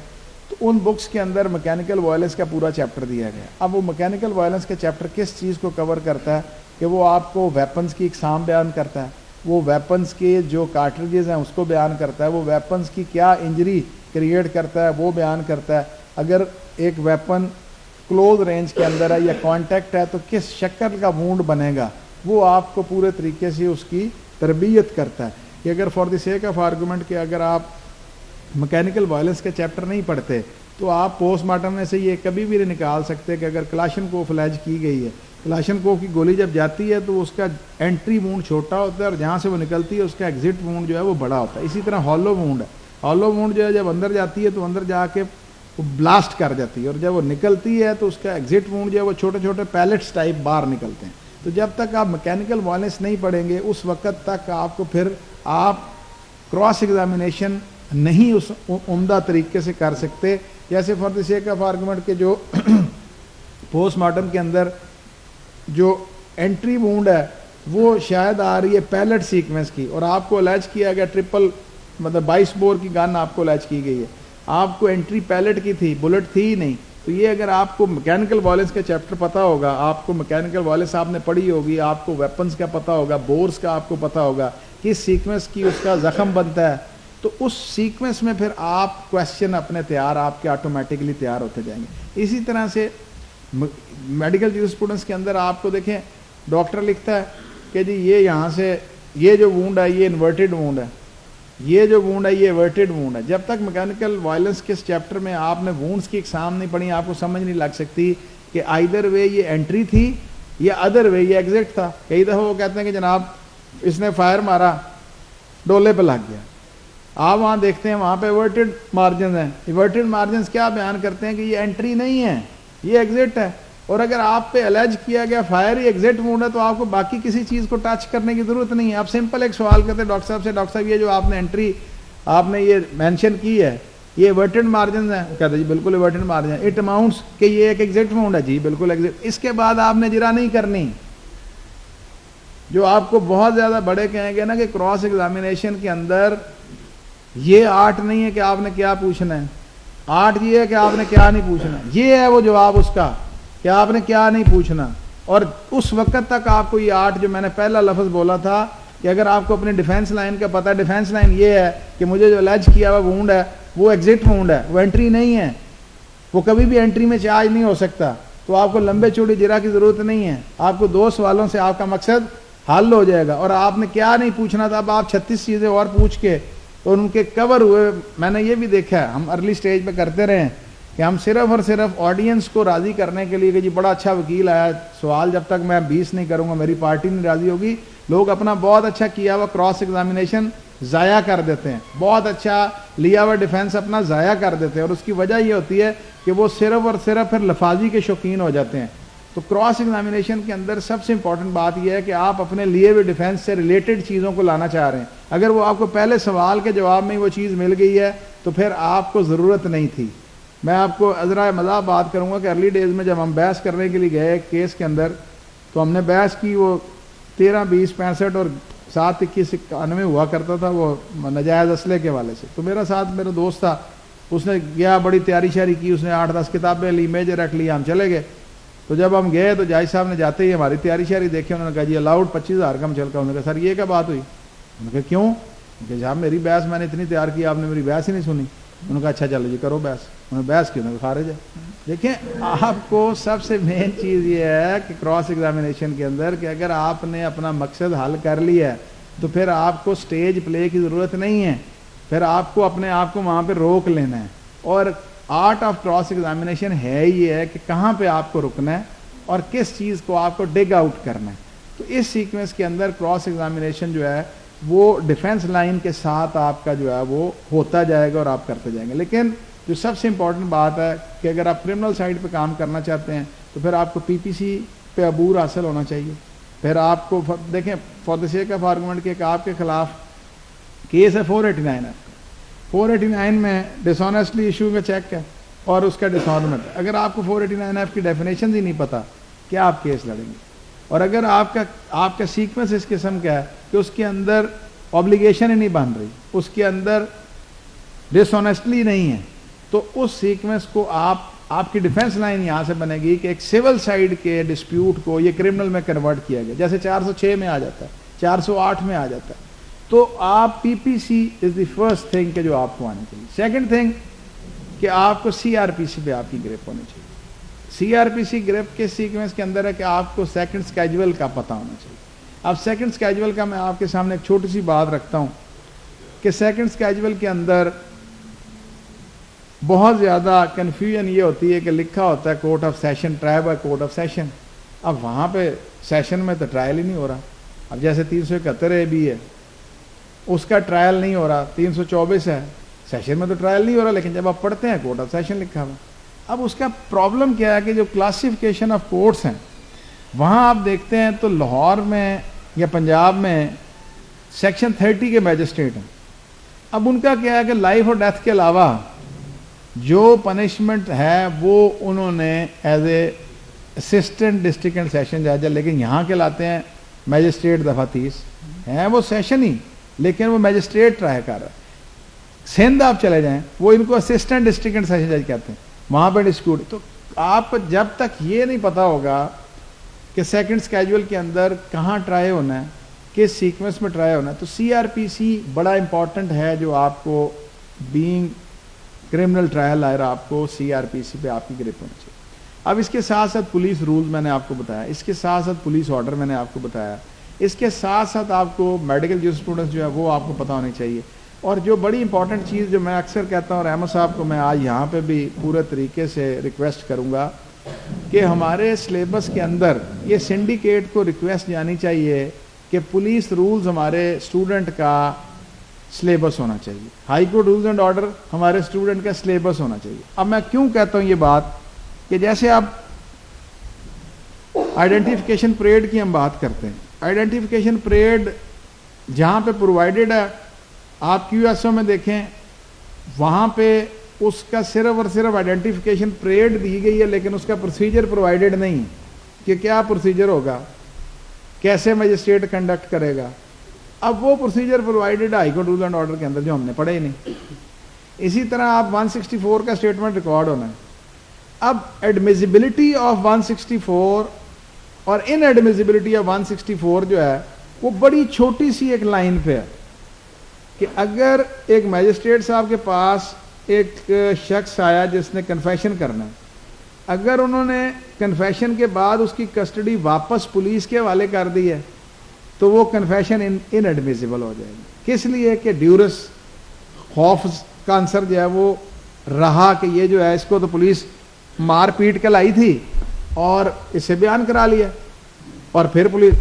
تو ان بکس کے اندر میکینیکل وائلنس کا پورا چیپٹر دیا گیا ہے۔ اب وہ میکینیکل وائلنس کا چیپٹر کس چیز کو کور کرتا ہے کہ وہ آپ کو ویپنز کی اقسام بیان کرتا ہے، وہ ویپنز کے جو کارٹریجز ہیں اس کو بیان کرتا ہے، وہ ویپنز کی کیا انجری کریٹ کرتا ہے وہ بیان کرتا ہے، اگر ایک ویپن کلوز رینج کے اندر ہے یا کانٹیکٹ ہے تو کس شکل کا وونڈ بنے گا، وہ آپ کو پورے طریقے سے اس کی تربیت کرتا ہے۔ کہ اگر for the sake of argument کہ اگر آپ میکینیکل وائلنس کے چیپٹر نہیں پڑھتے تو آپ پوسٹ مارٹم میں سے یہ کبھی بھی نہیں نکال سکتے کہ اگر کلاشنکوف فلیج کی گئی ہے، کلاشنکوف کی گولی جب جاتی ہے تو اس کا انٹری وونڈ چھوٹا ہوتا ہے اور جہاں سے وہ نکلتی ہے اس کا ایگزٹ وونڈ جو ہے وہ بڑا ہوتا ہے۔ اسی طرح ہالو وونڈ ہے، ہالو وونڈ جو ہے جب اندر جاتی ہے تو اندر جا کے وہ بلاسٹ کر جاتی ہے، اور جب وہ نکلتی ہے تو اس کا ایگزٹ وونڈ جو ہے وہ چھوٹے چھوٹے پیلٹس ٹائپ باہر نکلتے ہیں۔ تو جب تک آپ میکینیکل وائلنس نہیں پڑھیں گے اس وقت تک آپ کو پھر آپ کراس ایگزامینیشن نہیں اس عمدہ طریقے سے کر سکتے۔ جیسے for the sake of argument کے جو پوسٹ مارٹم کے اندر جو انٹری وونڈ ہے وہ شاید آ رہی ہے پیلٹ سیکوینس کی، اور آپ کو الیج کیا گیا ٹرپل 22 بور کی گن آپ کو الیج کی گئی ہے، آپ کو انٹری پیلٹ کی تھی، بلٹ تھی ہی نہیں۔ تو یہ اگر آپ کو میکینیکل وائلنس کا چیپٹر پتہ ہوگا، آپ کو میکینیکل وائلنس آپ نے پڑھی ہوگی، آپ کو ویپنز کا پتہ ہوگا، بورس کا آپ کو پتہ ہوگا، کس سیکوینس کی اس کا زخم بنتا ہے، تو اس سیکوینس میں پھر آپ کویسچن اپنے تیار آپ کے آٹومیٹکلی تیار ہوتے جائیں گے۔ اسی طرح سے میڈیکل جورسپروڈنس کے اندر آپ کو دیکھیں ڈاکٹر لکھتا ہے کہ جی یہ یہاں سے یہ جو وونڈ ہے یہ انورٹڈ وونڈ ہے، یہ جو وونڈ ہے یہ ایورٹڈ وونڈ ہے۔ جب تک میکینیکل وائلنس کے چیپٹر میں آپ نے وونڈس کی اقسام نہیں پڑھی آپ کو سمجھ نہیں لگ سکتی کہ آئدر وے یہ انٹری تھی یا ادر وے یہ ایگزٹ تھا۔ کئی دفعہ وہ کہتے ہیں کہ جناب اس نے فائر مارا ڈولے پہ لگ گیا، آپ وہاں دیکھتے ہیں وہاں پہ ایورٹڈ مارجنز ہیں، ایورٹڈ مارجنز کیا بیان کرتے ہیں کہ یہ انٹری نہیں ہے یہ ایگزٹ ہے، اور اگر آپ پہ الیج کیا گیا فائر ہی ایگزٹ وونڈ ہے تو آپ کو باقی کسی چیز کو ٹچ کرنے کی ضرورت نہیں ہے۔ آپ سمپل ایک سوال کرتے ہیں ڈاکٹر صاحب سے، ڈاکٹر صاحب یہ جو آپ نے انٹری آپ نے یہ مینشن کی ہے یہ ایورٹڈ مارجنز ہیں، وہ کہتے ہیں جی بالکل ایورٹڈ مارجن ہے، اٹ اماؤنٹس کہ یہ ایک ایگزٹ وونڈ ہے، جی بالکل ایگزٹ۔ اس کے بعد آپ نے جرا نہیں کرنی، جو آپ کو بہت زیادہ بڑے کہیں گے نا کہ کراس ایگزامینیشن کے اندر یہ آرٹ نہیں ہے کہ آپ نے کیا پوچھنا ہے، آرٹ یہ ہے کہ آپ نے کیا نہیں پوچھنا، یہ ہے وہ جواب اس کا کہ آپ نے کیا نہیں پوچھنا۔ اور اس وقت تک آپ کو یہ آرٹ جو میں نے پہلا لفظ بولا تھا کہ اگر آپ کو اپنی ڈیفینس لائن کا پتہ ہے، ڈیفینس لائن یہ ہے کہ مجھے جو الیج کیا ہوا وونڈ ہے وہ ایگزٹ وونڈ ہے، وہ انٹری نہیں ہے، وہ کبھی بھی انٹری میں چارج نہیں ہو سکتا، تو آپ کو لمبے چوڑی جرا کی ضرورت نہیں ہے، آپ کو 2 سوالوں سے آپ کا مقصد حل ہو جائے گا۔ اور آپ نے کیا نہیں پوچھنا تھا، اب آپ 36 چیزیں اور پوچھ کے تو ان کے کور ہوئے۔ میں نے یہ بھی دیکھا ہے، ہم ارلی سٹیج پہ کرتے رہے ہیں کہ ہم صرف اور صرف آڈینس کو راضی کرنے کے لیے کہ جی بڑا اچھا وکیل آیا، سوال جب تک میں 20 نہیں کروں گا میری پارٹی نہیں راضی ہوگی، لوگ اپنا بہت اچھا کیا ہوا کراس ایگزامینیشن ضائع کر دیتے ہیں، بہت اچھا لیا ہوا ڈیفینس اپنا ضائع کر دیتے ہیں، اور اس کی وجہ یہ ہوتی ہے کہ وہ صرف اور صرف پھر لفاظی کے شوقین ہو جاتے ہیں تو کراس ایگزامینیشن کے اندر سب سے امپورٹنٹ بات یہ ہے کہ آپ اپنے لیے ہوئے ڈیفینس سے ریلیٹڈ چیزوں کو لانا چاہ رہے ہیں. اگر وہ آپ کو پہلے سوال کے جواب میں وہ چیز مل گئی ہے تو پھر آپ کو ضرورت نہیں تھی. میں آپ کو ذرا مزاح بات کروں گا کہ ارلی ڈیز میں جب ہم بحث کرنے کے لیے گئے کیس کے اندر تو ہم نے بحث کی, وہ 13, 20, 65 اور 7, 21, 91 ہوا کرتا تھا وہ ناجائز اسلحے کے حوالے سے. تو میرا ساتھ میرا دوست تھا, اس نے گیا بڑی تیاری شیاری کی, اس نے 8-10 کتابیں لی, میجر رکھ لی, ہم چلے گئے. تو جب ہم گئے تو جاج صاحب نے جاتے ہی ہماری تیاری شیاری دیکھی, انہوں نے کہا جی الاؤڈ 25,000 کا ہم چل کر. انہوں نے کہا سر یہ کیا بات ہوئی؟ انہوں نے کہا کیوں؟ کہ صاحب میری بحث میں نے اتنی تیار کی, آپ نے میری بحث ہی نہیں سنی. انہوں نے کہا اچھا چلو جی کرو بحث. انہوں نے بحث کی, انہوں نے خارج ہے. دیکھیں آپ کو سب سے مین چیز یہ ہے کہ کراس ایگزامینیشن کے اندر کہ اگر آپ نے اپنا مقصد حل کر لیا ہے تو پھر آپ کو سٹیج پلے کی ضرورت نہیں ہے, پھر آپ کو اپنے آپ کو وہاں پہ روک لینا ہے. اور آرٹ آف کراس ایگزامینیشن ہے یہ ہے کہ کہاں پہ آپ کو رکنا ہے اور کس چیز کو آپ کو ڈگ آؤٹ کرنا ہے. تو اس سیکوینس کے اندر کراس ایگزامینیشن جو ہے وہ ڈیفینس لائن کے ساتھ آپ کا جو ہے وہ ہوتا جائے گا اور آپ کرتے جائیں گے. لیکن جو سب سے امپورٹنٹ بات ہے کہ اگر آپ کرمنل سائڈ پہ کام کرنا چاہتے ہیں تو پھر آپ کو پی پی سی پہ عبور حاصل ہونا چاہیے. پھر آپ کو دیکھیں for the seek of argument کہ آپ کے خلاف کیس ہے 489 ہے, 489 میں ڈس آنیسٹلی ایشو کا چیک ہے اور اس کا ڈس آنرمنٹ. اگر آپ کو 489 ایف کی ڈیفینیشن ہی نہیں پتا کیا آپ کیس لڑیں گے. اور اگر آپ کا سیکوینس اس قسم کا ہے کہ اس کے اندر آبلیگیشن ہی نہیں بن رہی, اس کے اندر ڈس آنیسٹلی نہیں ہے, تو اس سیکوینس کو آپ کی ڈیفینس لائن یہاں سے بنے گی کہ ایک سول سائڈ کے ڈسپیوٹ کو یہ کرمنل میں کنورٹ کیا گیا, جیسے 406 میں آ جاتا ہے, 408 میں آ جاتا ہے. تو آپ پی پی سی از دی فرسٹ تھنگ کہ جو آپ کو آنی چاہیے. سیکنڈ تھنگ کہ آپ کو سی آر پی سی پہ آپ کی گریپ ہونی چاہیے. سی آر پی سی گریپ کے سیکوینس کے اندر ہے کہ آپ کو سیکنڈ اسکیجول کا پتہ ہونا چاہیے. اب سیکنڈ اسکیجول کا میں آپ کے سامنے ایک چھوٹی سی بات رکھتا ہوں کہ سیکنڈ اسکیجول کے اندر بہت زیادہ کنفیوژن یہ ہوتی ہے کہ لکھا ہوتا ہے court of session, try by court of session. اب وہاں پہ سیشن میں تو ٹرائل ہی نہیں ہو رہا. اب جیسے 371 اے بی ہے, اس کا ٹرائل نہیں ہو رہا, 324 ہے, سیشن میں تو ٹرائل نہیں ہو رہا, لیکن جب آپ پڑھتے ہیں کورٹ آف سیشن لکھا ہوا. اب اس کا پرابلم کیا ہے کہ جو کلاسیفیکیشن آف کورٹس ہیں وہاں آپ دیکھتے ہیں تو لاہور میں یا پنجاب میں سیکشن 30 کے میجسٹریٹ ہیں. اب ان کا کیا ہے کہ لائف اور ڈیتھ کے علاوہ جو پنشمنٹ ہے وہ انہوں نے as a assistant district and session جج, لیکن یہاں کے لاتے ہیں میجسٹریٹ دفعہ 30 ہیں, وہ سیشن ہی لیکن وہ میجسٹریٹ ٹرائی کر رہا ہے. سندھ آپ چلے جائیں وہ ان کو اسسٹنٹ ڈسٹرکٹ اینڈ سیشن جج کہتے ہیں, وہاں پہ ڈسپیوٹ. تو آپ کو جب تک یہ نہیں پتا ہوگا کہ سیکنڈ اسکیجول کے اندر کہاں ٹرائی ہونا ہے, کس سیکوینس میں ٹرائی ہونا ہے, تو سی آر پی سی بڑا امپورٹنٹ ہے جو آپ کو بینگ کرمنل ٹرائل لائر آپ کو سی آر پی سی پہ آپ کی گرپ ہونی چاہیے. اب اس کے ساتھ ساتھ پولیس رولز میں نے آپ کو بتایا, اس کے ساتھ ساتھ پولیس آرڈر میں نے آپ کو بتایا, اس کے ساتھ ساتھ آپ کو میڈیکل جورسپروڈنس جو ہے وہ آپ کو پتہ ہونی چاہیے. اور جو بڑی امپورٹنٹ چیز جو میں اکثر کہتا ہوں, اور احمد صاحب کو میں آج یہاں پہ بھی پورے طریقے سے ریکویسٹ کروں گا کہ ہمارے سلیبس کے اندر یہ سنڈیکیٹ کو ریکویسٹ جانی چاہیے کہ پولیس رولز ہمارے اسٹوڈنٹ کا سلیبس ہونا چاہیے, high court rules and order ہمارے اسٹوڈنٹ کا سلیبس ہونا چاہیے. اب میں کیوں کہتا ہوں یہ بات کہ جیسے آپ آئیڈینٹیفیکیشن پریڈ کی ہم بات کرتے ہیں, آئیڈینٹیفیکیشن پریڈ جہاں پہ پرووائڈیڈ ہے آپ کیو ایس او میں دیکھیں وہاں پہ اس کا صرف اور صرف آئیڈینٹیفیکیشن پریڈ دی گئی ہے, لیکن اس کا پروسیجر پرووائڈیڈ نہیں کہ کیا پروسیجر ہوگا, کیسے مجسٹریٹ کنڈکٹ کرے گا. اب وہ procedure provided high court rules and order کے اندر جو ہم نے پڑھے ہی نہیں. اسی طرح آپ 164 کا اسٹیٹمنٹ ریکارڈ ہونا ہے. اب ایڈمیزیبلٹی آف 164 اور ان ایڈمیزیبلٹی آف 164 جو ہے وہ بڑی چھوٹی سی ایک لائن پہ ہے کہ اگر ایک میجسٹریٹ صاحب کے پاس ایک شخص آیا جس نے کنفیشن کرنا ہے, اگر انہوں نے کنفیشن کے بعد اس کی کسٹڈی واپس پولیس کے حوالے کر دی ہے تو وہ کنفیشن ان ایڈمیزیبل ہو جائے گی. کس لیے کہ ڈیورس خوف کا عنصر جو ہے وہ رہا کہ یہ جو ہے اس کو تو پولیس مار پیٹ کے لائی تھی اور اسے بیان کرا لیا اور پھر پولیس.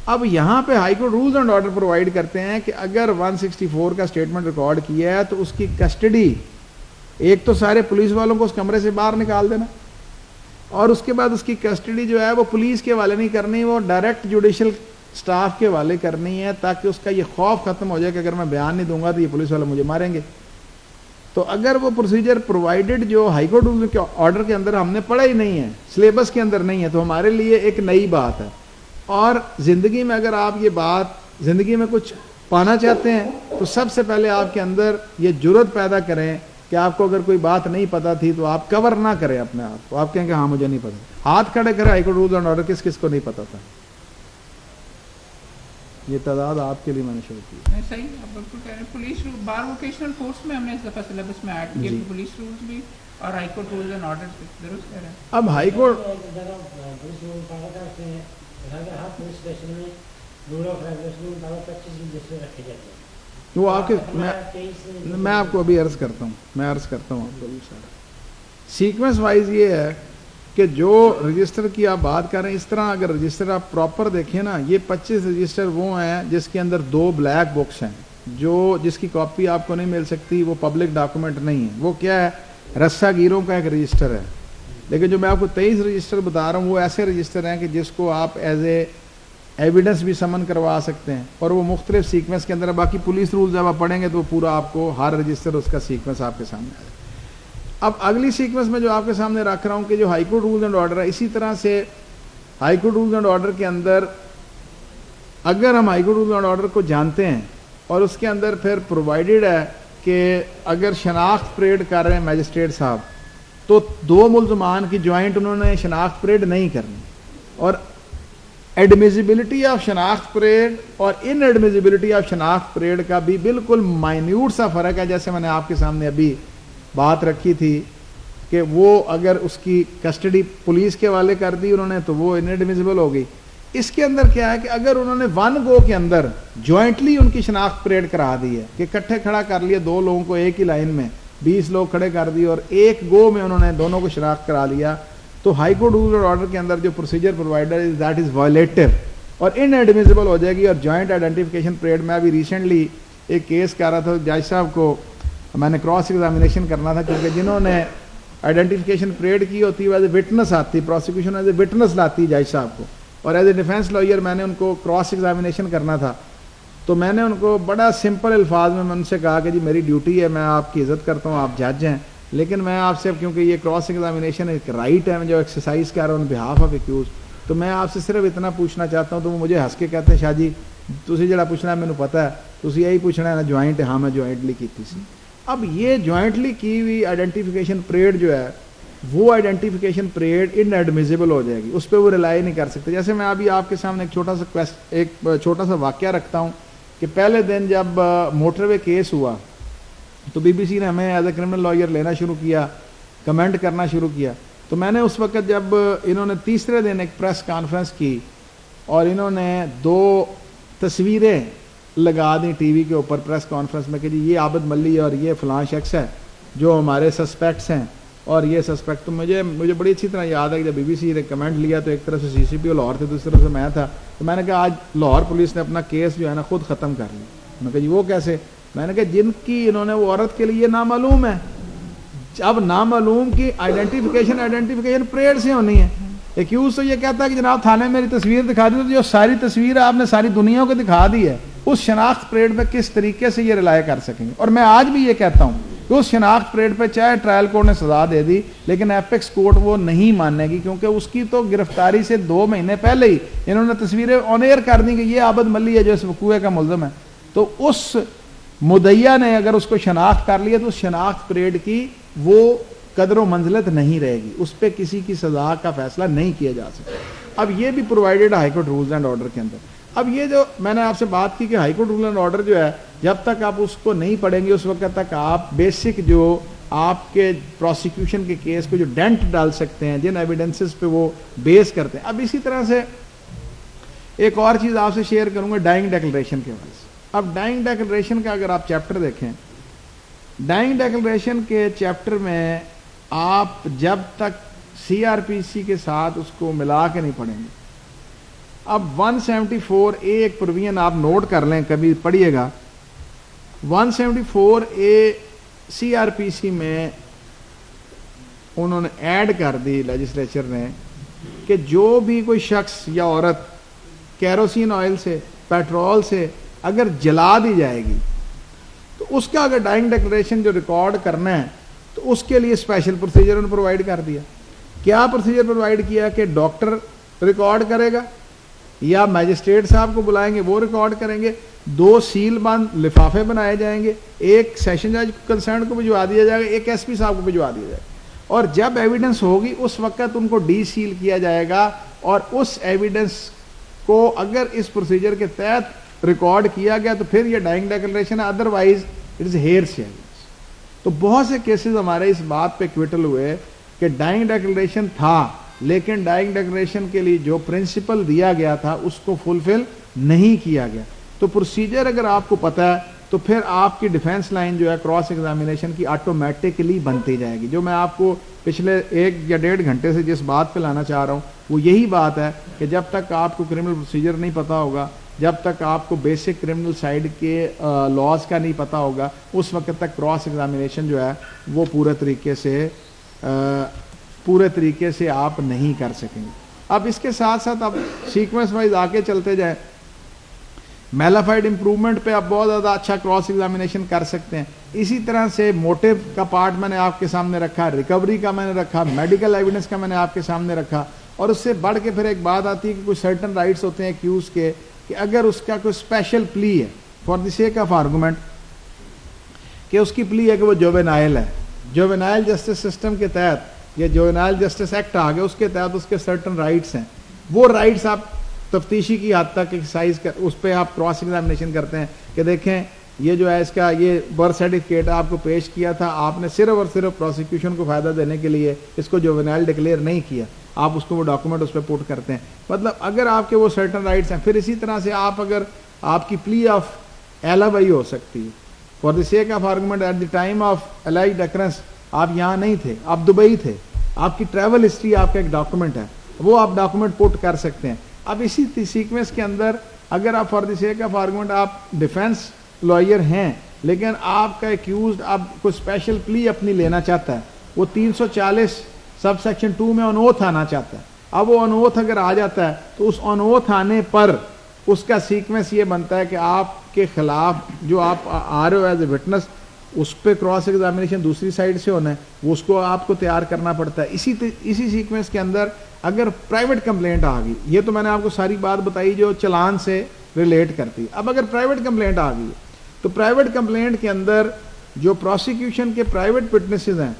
اب یہاں پہ high court rules and order provide کرتے ہیں کہ اگر 164 کا اسٹیٹمنٹ ریکارڈ کیا ہے تو اس کی کسٹڈی ایک تو سارے پولیس والوں کو اس کمرے سے باہر نکال دینا, اور اس کے بعد اس کی کسٹڈی جو ہے وہ پولیس کے حوالے نہیں کرنی, وہ ڈائریکٹ جوڈیشل سٹاف کے حوالے کرنی ہے, تاکہ اس کا یہ خوف ختم ہو جائے کہ اگر میں بیان نہیں دوں گا تو یہ پولیس والے مجھے ماریں گے. تو اگر وہ پروسیجر پرووائڈڈ جو ہائی کورٹ رول کے آرڈر کے اندر ہم نے پڑھا ہی نہیں ہے, سلیبس کے اندر نہیں ہے, تو ہمارے لیے ایک نئی بات ہے. اور زندگی میں اگر آپ یہ بات زندگی میں کچھ پانا چاہتے ہیں تو سب سے پہلے آپ کے اندر یہ جرت پیدا کریں کہ آپ کو اگر کوئی بات نہیں پتہ تھی تو آپ کور نہ کریں اپنے آپ کو, آپ کہیں کہ ہاں مجھے نہیں پتا. ہاتھ کھڑے کریں high court rules and order کس کس کو نہیں پتا تھا. یہ تعداد آپ کے لیے میں نے شروع کی. صحیح, آپ بالکل کہہ رہے ہیں. پولیس بار ووکیشنل کورس میں ہم نے اس دفعہ سلیبس میں ایڈ کیا پولیس رولز بھی اور high court rules and orders بھی. درست کہہ رہے ہیں. اب ہائی کورٹ وہ آپ کے میں آپ کو ابھی عرض کرتا ہوں آپ کو ابھی سارا سیکوینس وائز یہ ہے کہ جو رجسٹر کی آپ بات کر رہے ہیں, اس طرح اگر رجسٹر آپ پراپر دیکھیں نا, یہ 25 رجسٹر وہ ہیں جس کے اندر 2 بلیک بکس ہیں, جو جس کی کاپی آپ کو نہیں مل سکتی, وہ پبلک ڈاکومنٹ نہیں ہے. وہ کیا ہے, رسا گیروں کا ایک رجسٹر ہے. لیکن جو میں آپ کو 23 رجسٹر بتا رہا ہوں وہ ایسے رجسٹر ہیں کہ جس کو آپ ایز اے ایویڈنس بھی سمن کروا سکتے ہیں, اور وہ مختلف سیکوینس کے اندر ہے. باقی پولیس رول جب آپ پڑھیں گے تو پورا آپ کو ہر رجسٹر اس کا سیکوینس آپ کے سامنے آئے. اب اگلی سیکوینس میں جو آپ کے سامنے رکھ رہا ہوں کہ جو high court rules and order ہے, اسی طرح سے high court rules and order کے اندر اگر ہم high court rules and order کو جانتے ہیں اور اس کے اندر پھر پرووائڈڈ ہے کہ اگر شناخت پریڈ کر رہے ہیں میجسٹریٹ صاحب تو 2 ملزمان کی جوائنٹ انہوں نے شناخت پریڈ نہیں کرنی, اور ایڈمیزیبلٹی آف شناخت پریڈ اور ان ایڈمیزیبلٹی آف شناخت پریڈ کا بھی بالکل مائنیوٹ سا فرق ہے. جیسے میں نے آپ کے سامنے ابھی بات رکھی تھی کہ وہ اگر اس کی کسٹڈی پولیس کے حوالے کر دی انہوں نے تو وہ انڈمیزیبل ہو گئی. اس کے اندر کیا ہے کہ اگر انہوں نے 1 گو کے اندر جوائنٹلی ان کی شناخت پریڈ کرا دی ہے کہ اکٹھے کھڑا کر لیا 2 لوگوں کو ایک ہی لائن میں, 20 لوگ کھڑے کر دیے اور ایک گو میں انہوں نے دونوں کو شناخت کرا لیا, تو ہائی کورٹ رول اور آرڈر کے اندر جو procedure provider is that is violative اور انڈمیزیبل ہو جائے گی. اور جوائنٹ آئیڈینٹیفیکیشن پریڈ میں ابھی ریسنٹلی ایک کیس کر رہا تھا, جج صاحب کو میں نے کراس ایگزامینیشن کرنا تھا, کیونکہ جنہوں نے آئیڈینٹیفیکیشن پریڈ کی ہوتی ہے وہ ایز اے وٹنس آتی, پروسیکیوشن ایز اے وٹنس لاتی جج صاحب کو, اور ایز اے ڈیفینس لائر میں نے ان کو کراس ایگزامینیشن کرنا تھا. تو میں نے ان کو بڑا سمپل الفاظ میں ان سے کہا کہ جی میری ڈیوٹی ہے, میں آپ کی عزت کرتا ہوں, آپ جج ہیں, لیکن میں آپ سے کیونکہ یہ کراس ایگزامینیشن ایک رائٹ ہے جو ایکسرسائز کر رہا ہوں آن بہاف آف ایکیوز, تو میں آپ سے صرف اتنا پوچھنا چاہتا ہوں. تو وہ مجھے ہنس کے کہتے ہیں شاہ جی تسی جڑا پوچھنا ہے مینوں پتہ ہے, تسی یہی پوچھنا ہے نا جوائنٹ ہے. ہاں میں جوائنٹلی کیتی سی. اب یہ جوائنٹلی کی ہوئی آئیڈینٹیفیکیشن پریڈ جو ہے وہ آئیڈینٹیفیکیشن پریڈ انڈمیزیبل ہو جائے گی, اس پہ وہ ریلائی نہیں کر سکتے. جیسے میں ابھی آپ کے سامنے ایک چھوٹا سا واقعہ رکھتا ہوں کہ پہلے دن جب موٹر وے کیس ہوا تو بی بی سی نے ہمیں ایز اے کرمنل لائر لینا شروع کیا, کمنٹ کرنا شروع کیا. تو میں نے اس وقت جب انہوں نے تیسرے دن ایک پریس کانفرنس کی اور انہوں نے 2 تصویریں لگا دیں ٹی وی کے اوپر پریس کانفرنس میں کہ جی یہ عابد ملی ہے اور یہ فلاں شخص ہے جو ہمارے سسپیکٹس ہیں, اور یہ سسپیکٹ. تو مجھے بڑی اچھی طرح یاد ہے کہ جب بی بی سی نے کمنٹ لیا تو ایک طرف سے سی سی پی او لاہور تھے, دوسری طرف سے میں تھا. تو میں نے کہا آج لاہور پولیس نے اپنا کیس جو ہے نا خود ختم کر لیا. میں نے کہا جی وہ کیسے؟ میں نے کہا جن کی انہوں نے وہ عورت کے لیے نامعلوم ہے, اب نامعلوم کی آئیڈینٹیفیکیشن پریڈ سے ہونی ہے. ایکیوز تو یہ کہتا ہے کہ جناب تھانے میری تصویر دکھا دی, تو جو ساری تصویر آپ نے ساری دنیا کو دکھا دی ہے اس شناخت پریڈ پہ کس طریقے سے یہ ریلائی کر سکیں گے. اور میں آج بھی یہ کہتا ہوں کہ اس شناخت پریڈ پہ چاہے ٹرائل کورٹ نے سزا دے دی لیکن ایپیکس کورٹ وہ نہیں ماننے گی, کیونکہ اس کی تو گرفتاری سے 2 مہینے پہلے ہی انہوں نے تصویریں آن ایئر کر دی کہ یہ عابد ملی ہے جو اس وقوعے کا ملزم ہے. تو اس مدعیہ نے اگر اس کو شناخت کر لیا تو اس شناخت پریڈ کی وہ قدر و منزلت نہیں رہے گی, اس پہ کسی کی سزا کا فیصلہ نہیں کیا جا سکتا. اب یہ بھی provided high court rules and order کے اندر. اب یہ جو میں نے آپ سے بات کی کہ high court rule and order جو ہے جب تک آپ اس کو نہیں پڑھیں گے اس وقت تک آپ بیسک جو آپ کے پروسیکیوشن کے کیس کو جو ڈینٹ ڈال سکتے ہیں, جن ایویڈنسز پہ وہ بیس کرتے ہیں. اب اسی طرح سے ایک اور چیز آپ سے شیئر کروں گا ڈائنگ ڈیکلریشن کے حوالے سے. اب ڈائنگ ڈیکلریشن کا اگر آپ چیپٹر دیکھیں, ڈائنگ ڈیکلریشن کے چیپٹر میں آپ جب تک سی آر پی سی کے ساتھ اس کو ملا کے نہیں پڑھیں گے. اب 174A ایک پروویژن آپ نوٹ کر لیں, کبھی پڑھیے گا. 174A سی آر پی سی میں انہوں نے ایڈ کر دی لیجسلیچر نے کہ جو بھی کوئی شخص یا عورت کیروسین آئل سے پیٹرول سے اگر جلا دی جائے گی تو اس کا اگر ڈائنگ ڈیکلریشن جو ریکارڈ کرنا ہے تو اس کے لیے اسپیشل پروسیجر انہوں نے پرووائڈ کر دیا. کیا پروسیجر پرووائڈ کیا کہ ڈاکٹر ریکارڈ کرے گا یا میجسٹریٹ صاحب کو بلائیں گے وہ ریکارڈ کریں گے, 2 سیل بند لفافے بنائے جائیں گے, ایک سیشن جج کنسرن کو بھجوا دیا جائے گا, ایک ایس پی صاحب کو بھجوا دیا جائے گا, اور جب ایویڈنس ہوگی اس وقت ان کو ڈی سیل کیا جائے گا, اور اس ایویڈنس کو اگر اس پروسیجر کے تحت ریکارڈ کیا گیا تو پھر یہ ڈائنگ ڈیکلریشن ہے, ادروائز اٹ از ہیئرسے ایویڈنس. تو بہت سے کیسز ہمارے اس بات پہ کوئٹل ہوئے کہ ڈائنگ ڈیکلریشن تھا لیکن ڈائنگ ڈیکلریشن کے لیے جو پرنسپل دیا گیا تھا اس کو فلفل نہیں کیا گیا. تو پروسیجر اگر آپ کو پتہ ہے تو پھر آپ کی ڈیفینس لائن جو ہے کراس ایگزامینیشن کی آٹومیٹکلی بنتی جائے گی. جو میں آپ کو پچھلے 1 یا 1.5 گھنٹے سے جس بات پہ لانا چاہ رہا ہوں وہ یہی بات ہے کہ جب تک آپ کو کرمنل پروسیجر نہیں پتہ ہوگا, جب تک آپ کو بیسک کرمنل سائڈ کے لاز کا نہیں پتہ ہوگا, اس وقت تک کراس ایگزامینیشن جو ہے وہ پورے طریقے سے آپ نہیں کر سکیں گے. اب اس کے ساتھ ساتھ اب سیکوینس وائز آگے چلتے جائیں. میلافائڈ امپروومنٹ پہ آپ بہت زیادہ اچھا کراس ایگزامینیشن کر سکتے ہیں. اسی طرح سے موٹیو کا پارٹ میں نے آپ کے سامنے رکھا, ریکوری کا میں نے رکھا, میڈیکل ایویڈنس کا میں نے آپ کے سامنے رکھا, اور اس سے بڑھ کے پھر ایک بات آتی ہے کہ کوئی سرٹن رائٹس ہوتے ہیں ایکیوز کے کہ اگر اس کا کوئی اسپیشل پلی ہے for the sake of argument کہ اس کی پلی ہے کہ وہ جووینائل ہے, جووینائل جسٹس سسٹم کے تحت یا جووینائل جسٹس ایکٹ آ گیا, اس کے تحت اس کے سرٹن رائٹس ہیں, وہ رائٹس آپ تفتیشی کی حد تک ایکسرسائز کر اس پہ آپ کراس ایگزامینیشن کرتے ہیں کہ دیکھیں یہ جو ہے اس کا یہ برتھ سرٹیفکیٹ آپ کو پیش کیا تھا, آپ نے صرف اور صرف پروسیکیوشن کو فائدہ دینے کے لیے اس کو جووینائل ڈکلیئر نہیں کیا, آپ اس کو وہ ڈاکومنٹ اس پہ پوٹ کرتے ہیں. مطلب اگر آپ کے وہ سرٹن رائٹس ہیں. پھر اسی طرح سے آپ اگر آپ کی پلی آف ایلاوئی ہو سکتی ہے for the sake of argument at the time of alleged occurrence آپ یہاں نہیں تھے, آپ دبئی تھے, آپ کی ٹریول ہسٹری آپ کا ایک ڈاکومنٹ ہے, وہ آپ ڈاکومنٹ پوٹ کر سکتے ہیں. اب اسی سیکوینس کے اندر اگر آپ for the sake of argument آپ ڈیفینس لائر ہیں لیکن آپ کا ایکیوزڈ اب کوئی اسپیشل پلی اپنی لینا چاہتا ہے, وہ 340 سب سیکشن 2 میں آن اوتھ آنا چاہتا ہے. اب وہ آن اوتھ اگر آ جاتا ہے تو اس آن اوتھ آنے پر اس کا سیکوینس یہ بنتا ہے کہ آپ کے خلاف جو آپ آ رہے ہو ایز اے وٹنس اس پہ کراس ایگزامینیشن دوسری سائڈ سے ہونا ہے, وہ اس کو آپ کو تیار کرنا پڑتا ہے. اسی سیکوینس کے اندر اگر پرائیویٹ کمپلینٹ آ گئی, یہ تو میں نے آپ کو ساری بات بتائی جو چلان سے ریلیٹ کرتی ہے. اب اگر پرائیویٹ کمپلینٹ آ گئی تو پرائیویٹ کمپلینٹ کے اندر جو پروسیکیوشن کے پرائیویٹ وٹنسز ہیں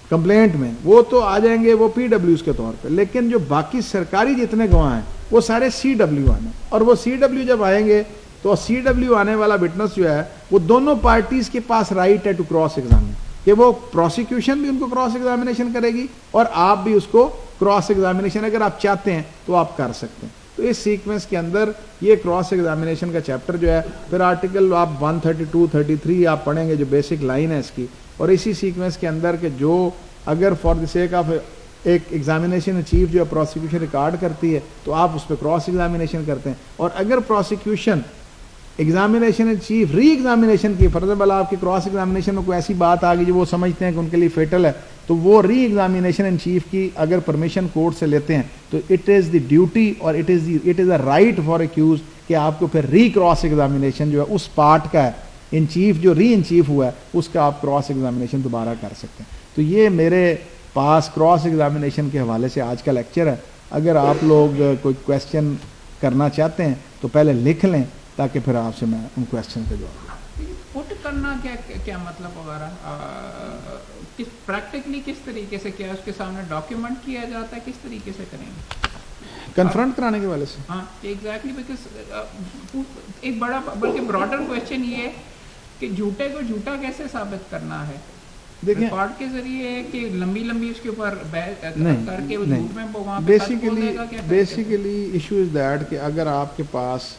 کمپلینٹ میں وہ تو آ جائیں گے وہ پی ڈبلیوز کے طور پہ, لیکن جو باقی سرکاری جتنے گواہ ہیں وہ سارے سی ڈبلیو آنے, اور وہ سی ڈبلیو جب آئیں گے تو سی ڈبلیو آنے والا وٹنس جو ہے وہ دونوں پارٹیز کے پاس رائٹ ہے ٹو کراس ایگزامن, کہ وہ پروسیکیوشن بھی ان کو کراس ایگزامینیشن کرے گی اور آپ بھی اس کو کراس ایگزامینیشن اگر آپ چاہتے ہیں تو آپ کر سکتے ہیں. تو اس سیکوینس کے اندر یہ کراس ایگزامینیشن کا چیپٹر جو ہے پھر آرٹیکل آپ 132 33 آپ پڑھیں گے جو بیسک لائن ہے اس کی, اور اسی سیکوینس کے اندر کہ جو اگر فار دی سیک آف ایک ایگزامینیشن چیف جو پروسیکیوشن ریکارڈ کرتی ہے تو آپ اس پہ کراس ایگزامینیشن کرتے ہیں, اور اگر پروسیکیوشن ایگزامینیشن چیف ری ایگزامینیشن کی فرض بلا آپ کی کراس ایگزامینیشن میں کوئی ایسی بات آ گئی جو وہ سمجھتے ہیں کہ ان کے لیے فیٹل ہے تو وہ ری ایگزامینیشن ان چیف کی اگر پرمیشن کورٹ سے لیتے ہیں تو اٹ از دی ڈیوٹی اور it is a right for accused کہ آپ کو پھر ری کراس ایگزامینیشن جو ہے اس پارٹ کا ہے ان چیف جو ری ان چیف ہوا ہے اس کا آپ کراس ایگزامینیشن دوبارہ کر سکتے ہیں. تو یہ میرے پاس کراس ایگزامینیشن کے حوالے سے آج کا لیکچر ہے. اگر آپ لوگ کوئی کویسچن کرنا چاہتے ہیں تو پہلے لکھ لیں تاکہ پھر آپ سے میں ان کویسچن کا جواب دوں. پٹ کرنا کیا مطلب وغیرہ پریکٹیکلی کس طریقے سے کیا اس کے سامنے ڈاکیومنٹ کیا جاتا ہے, کس طریقے سے کریں گے کنفرنٹ کرانے کے والے سے؟ ہاں ایگزیکٹلی, بیکاز ایک بڑا بلکہ براڈر کویشچن یہ ہے کہ جھوٹے کو جھوٹا کیسے ثابت کرنا ہے. دیکھیں ریکارڈ کے ذریعے کہ لمبی اس کے اوپر کر کے جھوٹ میں وہاں پہ بیسیکلی ایشو از دیٹ کہ اگر آپ کے پاس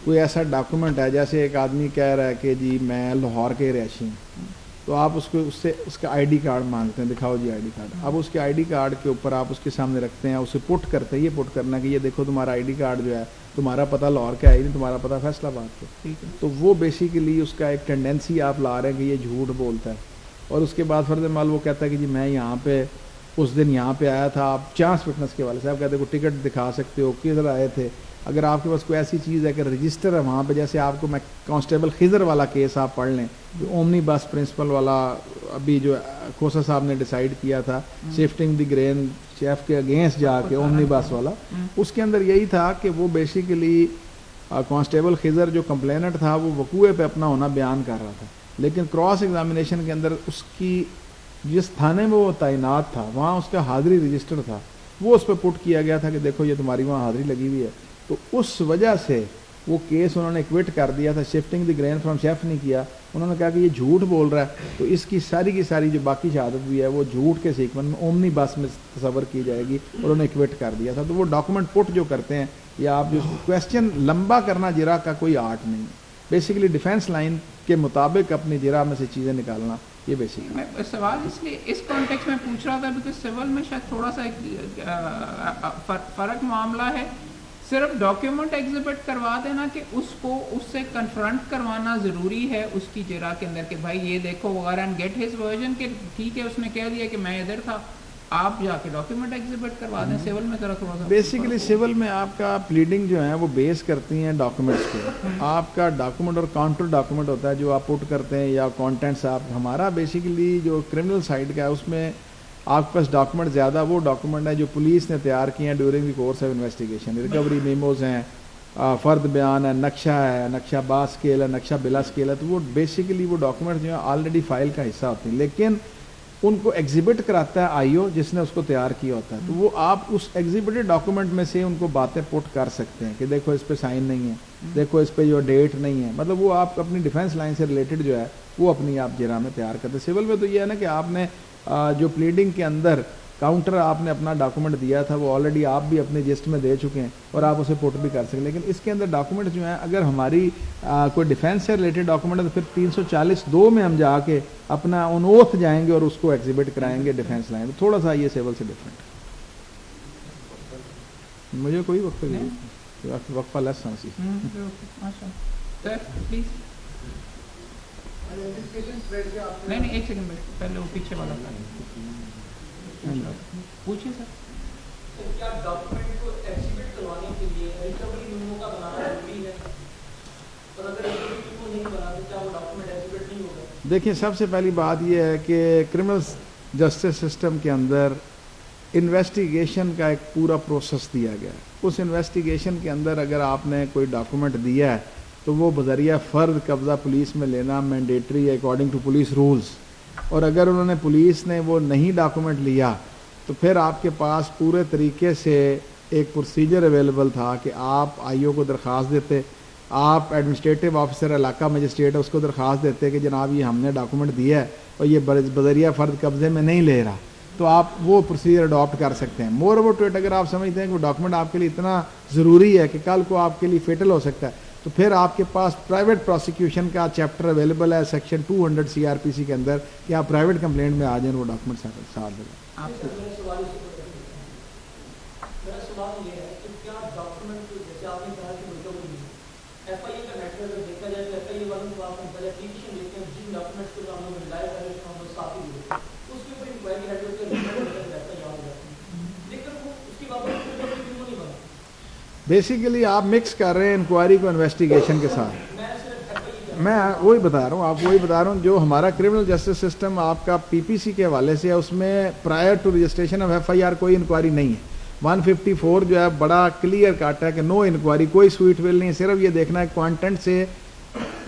کوئی ایسا ڈاکومنٹ ہے جیسے ایک آدمی کہہ رہا ہے کہ جی میں لاہور کے رہائشی ہوں, تو آپ اس کو اس کا آئی ڈی کارڈ مانگتے ہیں, دکھاؤ جی آئی ڈی کارڈ. اب اس کے آئی ڈی کارڈ کے اوپر آپ اس کے سامنے رکھتے ہیں, اسے پٹ کرتے ہیں, یہ پٹ کرنا کہ یہ دیکھو تمہارا آئی ڈی کارڈ جو ہے تمہارا پتہ لاہور کا ہے نہیں, تمہارا پتہ فیصل آباد کا. تو وہ بیسیکلی اس کا ایک ٹینڈنسی آپ لا رہے ہیں کہ یہ جھوٹ بولتا ہے, اور اس کے بعد فرض مال وہ کہتا ہے کہ جی میں یہاں پہ اس دن یہاں پہ آیا تھا, آپ چانس وٹنس کے والے صاحب کہتے ہیں کوئی ٹکٹ دکھا سکتے ہو, کدھر آئے تھے, اگر آپ کے پاس کوئی ایسی چیز ہے کہ رجسٹر ہے وہاں پہ, جیسے آپ کو میں کانسٹیبل خضر والا کیس آپ پڑھ لیں, جو اومنی بس پرنسپل والا ابھی جو کھوسا صاحب نے ڈیسائیڈ کیا تھا شفٹنگ دی گرین شیف کے اگینسٹ جا کے اومنی بس والا, اس کے اندر یہی تھا کہ وہ بیسیکلی کانسٹیبل خضر جو کمپلیننٹ تھا وہ وقوع پہ اپنا ہونا بیان کر رہا تھا, لیکن کراس ایگزامینیشن کے اندر اس کی جس تھانے میں وہ تعینات تھا وہاں اس کا حاضری رجسٹر تھا, وہ اس پہ پٹ کیا گیا تھا کہ دیکھو یہ تمہاری وہاں حاضری لگی ہوئی ہے, تو اس وجہ سے وہ کیس انہوں نے ایکوٹ کر دیا تھا. Shifting the green from chef نہیں کیا, انہوں نے کہا کہ یہ جھوٹ بول رہا ہے, تو اس کی ساری جو باقی شہادت بھی ہے وہ جھوٹ کے سیکوینس میں اومنی بس میں تصور کی جائے گی, اور انہوں نے ایکوٹ کر دیا تھا. تو وہ ڈاکومنٹ پٹ جو کرتے ہیں یا آپ جو کویشچن لمبا کرنا جرا کا کوئی آرٹ نہیں ہے, بیسیکلی ڈیفینس لائن کے مطابق اپنی جرا میں سے چیزیں نکالنا, یہ بیسک. میں سوال اس لیے اس کانٹیکس میں پوچھ رہا تھا بیکاز سول میں شاید تھوڑا سا فرق معاملہ ہے, صرف ڈاکیومنٹ ایگزیبٹ کروا دینا کہ اس کو اس سے کنفرنٹ کروانا ضروری ہے اس کی جرا کے اندر کہ بھائی یہ دیکھو وغیرہ, اینڈ گیٹ ہز ورژن کہ ٹھیک ہے اس نے کہہ دیا کہ میں ادھر تھا, آپ جا کے ڈاکیومنٹ ایگزیبٹ کروا دیں. سول میں ذرا تھوڑا سا بیسیکلی سول میں آپ کا پلیڈنگ جو ہے وہ بیس کرتی ہیں ڈاکومنٹس پہ. آپ کا ڈاکومنٹ اور کاؤنٹر ڈاکومنٹ ہوتا ہے جو آپ پٹ کرتے ہیں یا کانٹینٹس. آپ ہمارا بیسیکلی جو کرمنل سائڈ کا ہے اس میں آپ کے پاس ڈاکومنٹ زیادہ وہ ڈاکومنٹ ہے جو پولیس نے تیار کیے ہیں during the course of investigation. Recovery memos ہیں, فرد بیان ہے, نقشہ با اسکیل ہے, نقشہ بلا اسکیل ہے, تو وہ بیسیکلی وہ ڈاکومنٹ جو ہیں آلریڈی فائل کا حصہ ہوتے ہیں, لیکن ان کو ایگزیبٹ کراتا ہے آئی او جس نے اس کو تیار کیا ہوتا ہے. تو وہ آپ اس ایگزیبٹڈ ڈاکومنٹ میں سے ان کو باتیں پٹ کر سکتے ہیں کہ دیکھو اس پہ سائن نہیں ہے, دیکھو اس پہ جو ڈیٹ نہیں ہے, مطلب وہ آپ اپنی ڈیفینس لائن سے ریلیٹڈ جو ہے وہ اپنی آپ جرا میں تیار کرتے ہیں. سول میں تو یہ ہے نا کہ آپ نے جو پلیڈنگ کے اندر کاؤنٹر آپ نے اپنا ڈاکومنٹ دیا تھا وہ آلریڈی آپ بھی اپنے جسٹ میں دے چکے ہیں اور آپ اسے پٹ بھی کر سکیں. لیکن اس کے اندر ڈاکومنٹ جو ہیں اگر ہماری کوئی ڈیفینس سے ریلیٹڈ ڈاکومنٹ ہے تو پھر 340(2) میں ہم جا کے اپنا اون اوتھ جائیں گے اور اس کو ایگزیبٹ کرائیں گے ڈیفینس لائن. تھوڑا سا یہ سیول سے ڈفرینٹ. مجھے کوئی وقفہ لیس سانسی. نہیں ایک سیکنڈ پہلے وہ پیچھے والا پوچھیے سر. کیا ڈاکومنٹ کو ایگزیبٹ کروانے کے لیے ریکوری میمو کا بنانا ضروری ہے, اور اگر ریکوری میمو نہیں بنا تو کیا وہ ڈاکومنٹ ایگزیبٹ نہیں ہوگا؟ دیکھیں سب سے پہلی بات یہ ہے کہ کرمنل جسٹس سسٹم کے اندر انویسٹیگیشن کا ایک پورا پروسیس دیا گیا ہے. اس انویسٹیگیشن کے اندر اگر آپ نے کوئی ڈاکومنٹ دیا ہے تو وہ بذریعہ فرد قبضہ پولیس میں لینا مینڈیٹری ہے اکارڈنگ ٹو پولیس رولز. اور اگر انہوں نے پولیس نے وہ نہیں ڈاکومنٹ لیا تو پھر آپ کے پاس پورے طریقے سے ایک پروسیجر اویلیبل تھا کہ آپ آئی او کو درخواست دیتے, آپ ایڈمنسٹریٹو آفیسر علاقہ مجسٹریٹ ہے اس کو درخواست دیتے کہ جناب یہ ہم نے ڈاکومنٹ دیا ہے اور یہ بذریعہ فرد قبضے میں نہیں لے رہا, تو آپ وہ پروسیجر اڈاپٹ کر سکتے ہیں. مور اوور ٹو اٹ اگر آپ سمجھتے ہیں کہ وہ ڈاکومنٹ آپ کے لیے اتنا ضروری ہے کہ کل کو آپ کے لیے فیٹل ہو سکتا ہے تو پھر آپ کے پاس پرائیویٹ پروسیکیوشن کا چیپٹر اویلیبل ہے سیکشن 200 CRPC کے اندر کہ آپ پرائیویٹ کمپلینٹ میں آ جائیں وہ ڈاکومنٹ ساتھ دیں. میرا سوال یہ ہے کہ کیا ڈاکومنٹ جیسے آپ نے کہا کہ ریکوری ایف آئی اے کا نیٹ ورک دیکھا جائے تو ایف آئی اے والوں کو آپ پہلے اپلیکیشن دیتے ہیں جن ڈاکومنٹس کو ہم لوگ ریلائی کر رہے ہیں ہم لوگ ساتھ ہی دیتے ہیں اس کے اوپر انکوائری نیٹ ورک کا رہتا ہے یاد رہتا ہے, لیکن وہ اس کی بابت ریکوری میمو نہیں بنا. بیسیکلی آپ مکس کر رہے ہیں انکوائری کو انویسٹیگیشن کے ساتھ. میں وہی بتا رہا ہوں, آپ وہی بتا رہا ہوں جو ہمارا کرمنل جسٹس سسٹم آپ کا PPC کے حوالے سے ہے اس میں prior to registration of FIR کوئی انکوائری نہیں ہے. 154 جو ہے بڑا کلیئر کٹ ہے کہ نو انکوائری, کوئی سویٹ ویل نہیں ہے, صرف یہ دیکھنا ہے کانٹینٹ سے